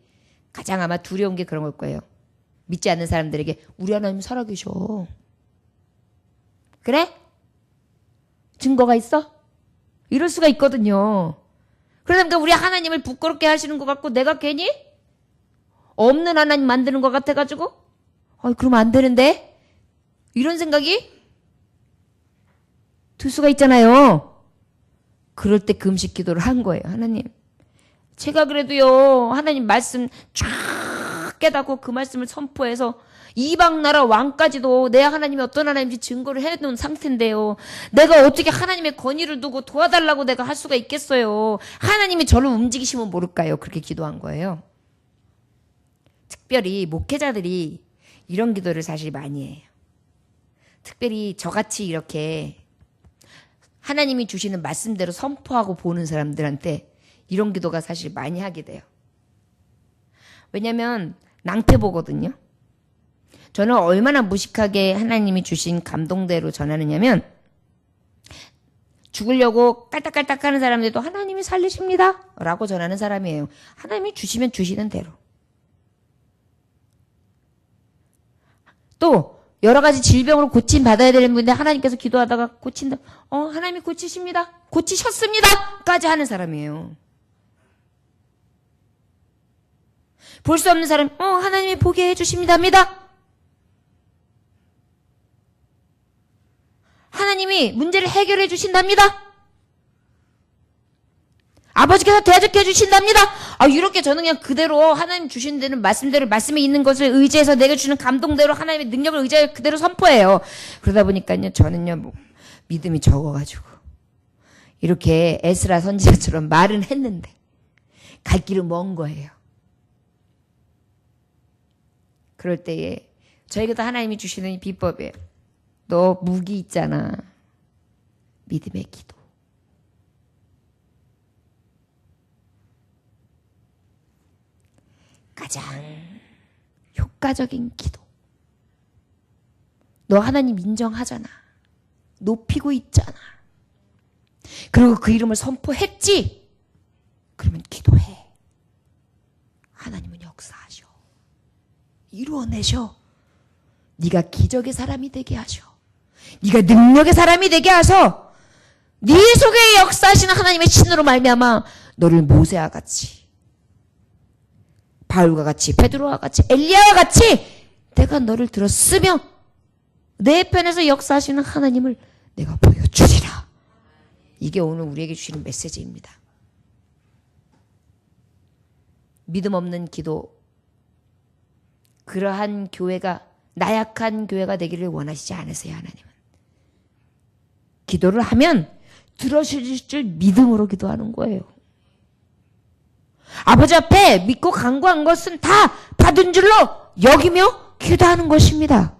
가장 아마 두려운 게 그런 걸 거예요. 믿지 않는 사람들에게 우리 하나님 살아계셔. 그래? 증거가 있어? 이럴 수가 있거든요. 그러니까 우리 하나님을 부끄럽게 하시는 것 같고 내가 괜히 없는 하나님 만드는 것 같아가지고 그러면 안 되는데? 이런 생각이 들 수가 있잖아요. 그럴 때 금식 기도를 한 거예요. 하나님, 제가 그래도요 하나님 말씀 쫙 깨닫고 그 말씀을 선포해서 이방 나라 왕까지도 내 하나님이 어떤 하나님인지 증거를 해놓은 상태인데요. 내가 어떻게 하나님의 권위를 두고 도와달라고 내가 할 수가 있겠어요. 하나님이 저를 움직이시면 모를까요? 그렇게 기도한 거예요. 특별히 목회자들이 이런 기도를 사실 많이 해요. 특별히 저같이 이렇게 하나님이 주시는 말씀대로 선포하고 보는 사람들한테 이런 기도가 사실 많이 하게 돼요. 왜냐하면 낭패보거든요. 저는 얼마나 무식하게 하나님이 주신 감동대로 전하느냐면 죽으려고 깔딱깔딱 하는 사람들도 하나님이 살리십니다 라고 전하는 사람이에요. 하나님이 주시면 주시는 대로. 또 여러 가지 질병으로 고침받아야 되는 분인데 하나님께서 기도하다가 고친다. 하나님이 고치십니다. 고치셨습니다. 까지 하는 사람이에요. 볼 수 없는 사람, 하나님이 보게 해주십니다입니다. 하나님이 문제를 해결해 주신답니다. 아버지께서 대적해 주신답니다. 이렇게 저는 그냥 그대로 하나님 주신 데는 말씀대로 말씀에 있는 것을 의지해서 내가 주는 감동대로 하나님의 능력을 의지해 그대로 선포해요. 그러다 보니까요 저는요 믿음이 적어가지고 이렇게 에스라 선지자처럼 말은 했는데 갈 길은 먼 거예요. 그럴 때에 저에게도 하나님이 주시는 이 비법이에요. 너 무기 있잖아. 믿음의 기도. 가장 효과적인 기도. 너 하나님 인정하잖아. 높이고 있잖아. 그리고 그 이름을 선포했지? 그러면 기도해. 하나님은 역사하셔. 이루어내셔. 네가 기적의 사람이 되게 하셔. 네가 능력의 사람이 되게 하셔. 네 속에 역사하시는 하나님의 신으로 말미암아 너를 모세와 같이, 바울과 같이, 베드로와 같이, 엘리야와 같이 내가 너를 들어 쓰며 내 편에서 역사하시는 하나님을 내가 보여주리라. 이게 오늘 우리에게 주시는 메시지입니다. 믿음 없는 기도, 그러한 교회가, 나약한 교회가 되기를 원하시지 않으세요. 하나님은 기도를 하면 들어주실 줄 믿음으로 기도하는 거예요. 아버지 앞에 믿고 간구한 것은 다 받은 줄로 여기며 기도하는 것입니다.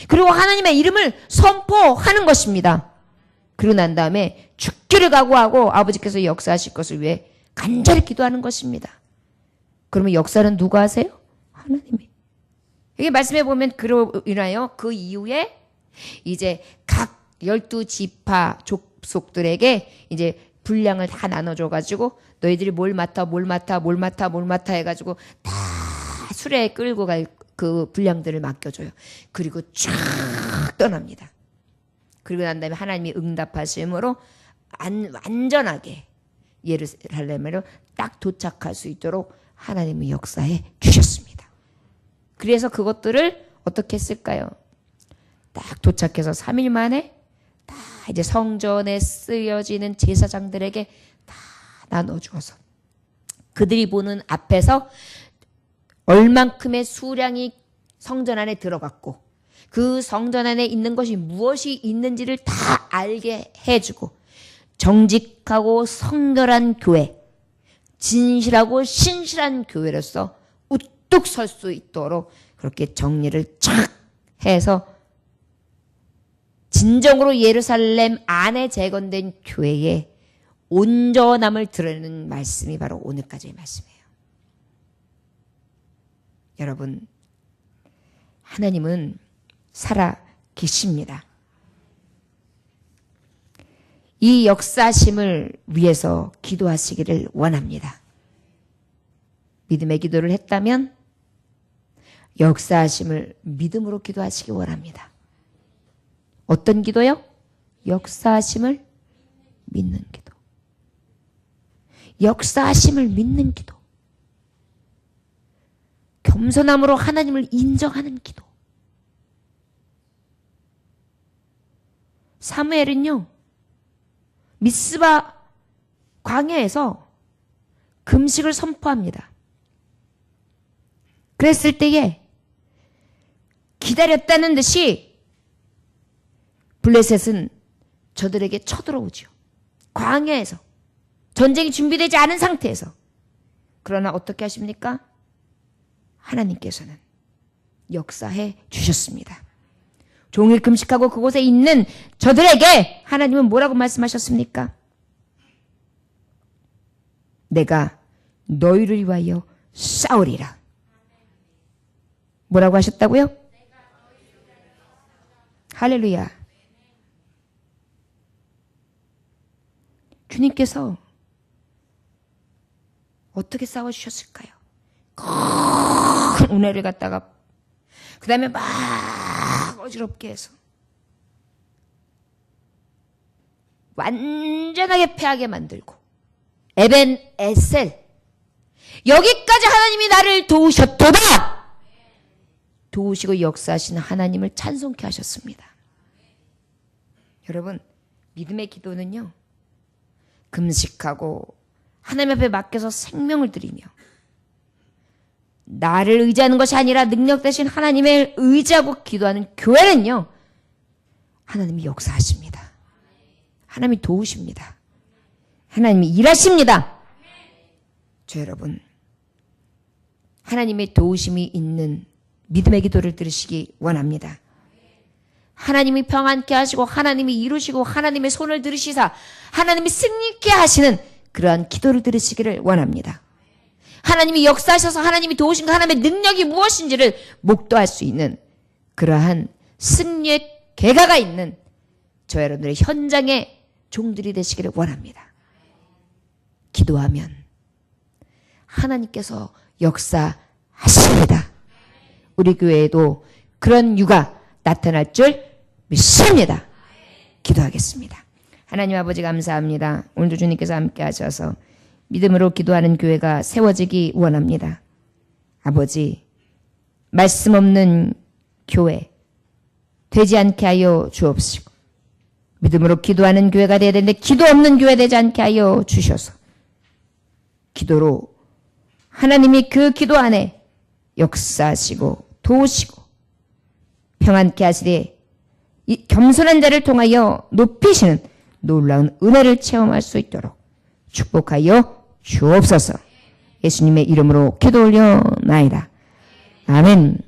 그리고 하나님의 이름을 선포하는 것입니다. 그러고 난 다음에 죽기를 각오하고 아버지께서 역사하실 것을 위해 간절히 기도하는 것입니다. 그러면 역사는 누가 하세요? 하나님이. 여기 말씀해 보면 그로 인하여 그 이후에 이제 각 12지파 족속들에게 이제 분량을 다 나눠줘 가지고 너희들이 뭘 맡아 해가지고 다 수레에 끌고 갈 그 분량들을 맡겨줘요. 그리고 쫙 떠납니다. 그리고 난 다음에 하나님이 응답하심으로 완전하게 예루살렘으로 딱 도착할 수 있도록 하나님이 역사해 주셨습니다. 그래서 그것들을 어떻게 했을까요? 딱 도착해서 3일 만에 다 이제 성전에 쓰여지는 제사장들에게 다 나눠주어서 그들이 보는 앞에서 얼만큼의 수량이 성전 안에 들어갔고 그 성전 안에 있는 것이 무엇이 있는지를 다 알게 해주고 정직하고 성결한 교회, 진실하고 신실한 교회로서 우뚝 설 수 있도록 그렇게 정리를 착 해서 진정으로 예루살렘 안에 재건된 교회의 온전함을 드러내는 말씀이 바로 오늘까지의 말씀이에요. 여러분, 하나님은 살아 계십니다. 이 역사심을 위해서 기도하시기를 원합니다. 믿음의 기도를 했다면 역사하심을 믿음으로 기도하시기 원합니다. 어떤 기도요? 역사하심을 믿는 기도. 역사하심을 믿는 기도. 겸손함으로 하나님을 인정하는 기도. 사무엘은요, 미스바 광야에서 금식을 선포합니다. 그랬을 때에 기다렸다는 듯이 블레셋은 저들에게 쳐들어오죠. 광야에서. 전쟁이 준비되지 않은 상태에서. 그러나 어떻게 하십니까? 하나님께서는 역사해 주셨습니다. 종일 금식하고 그곳에 있는 저들에게 하나님은 뭐라고 말씀하셨습니까? 내가 너희를 위하여 싸우리라. 뭐라고 하셨다고요? 할렐루야. 주님께서 어떻게 싸워주셨을까요? 큰 은혜를 갖다가 그 다음에 막 어지럽게 해서 완전하게 패하게 만들고 에벤 에셀 여기까지 하나님이 나를 도우셨도다. 도우시고 역사하시는 하나님을 찬송케 하셨습니다. 여러분, 믿음의 기도는요, 금식하고 하나님 앞에 맡겨서 생명을 드리며 나를 의지하는 것이 아니라 능력 대신 하나님을 의지하고 기도하는 교회는요, 하나님이 역사하십니다. 하나님이 도우십니다. 하나님이 일하십니다. 저 여러분, 하나님의 도우심이 있는 믿음의 기도를 들으시기 원합니다. 하나님이 평안케 하시고 하나님이 이루시고 하나님의 손을 들으시사 하나님이 승리케 하시는 그러한 기도를 들으시기를 원합니다. 하나님이 역사하셔서 하나님이 도우신 하나님의 능력이 무엇인지를 목도할 수 있는 그러한 승리의 계가가 있는 저 여러분들의 현장의 종들이 되시기를 원합니다. 기도하면 하나님께서 역사하십니다. 우리 교회에도 그런 유가 나타날 줄 믿습니다. 기도하겠습니다. 하나님 아버지 감사합니다. 오늘도 주님께서 함께 하셔서 믿음으로 기도하는 교회가 세워지기 원합니다. 아버지, 말씀 없는 교회 되지 않게 하여 주옵시고 믿음으로 기도하는 교회가 되어야 되는데 기도 없는 교회 되지 않게 하여 주셔서 기도로 하나님이 그 기도 안에 역사하시고 도우시고 평안케 하시되 이 겸손한 자를 통하여 높이시는 놀라운 은혜를 체험할 수 있도록 축복하여 주옵소서. 예수님의 이름으로 기도 올려나이다. 아멘.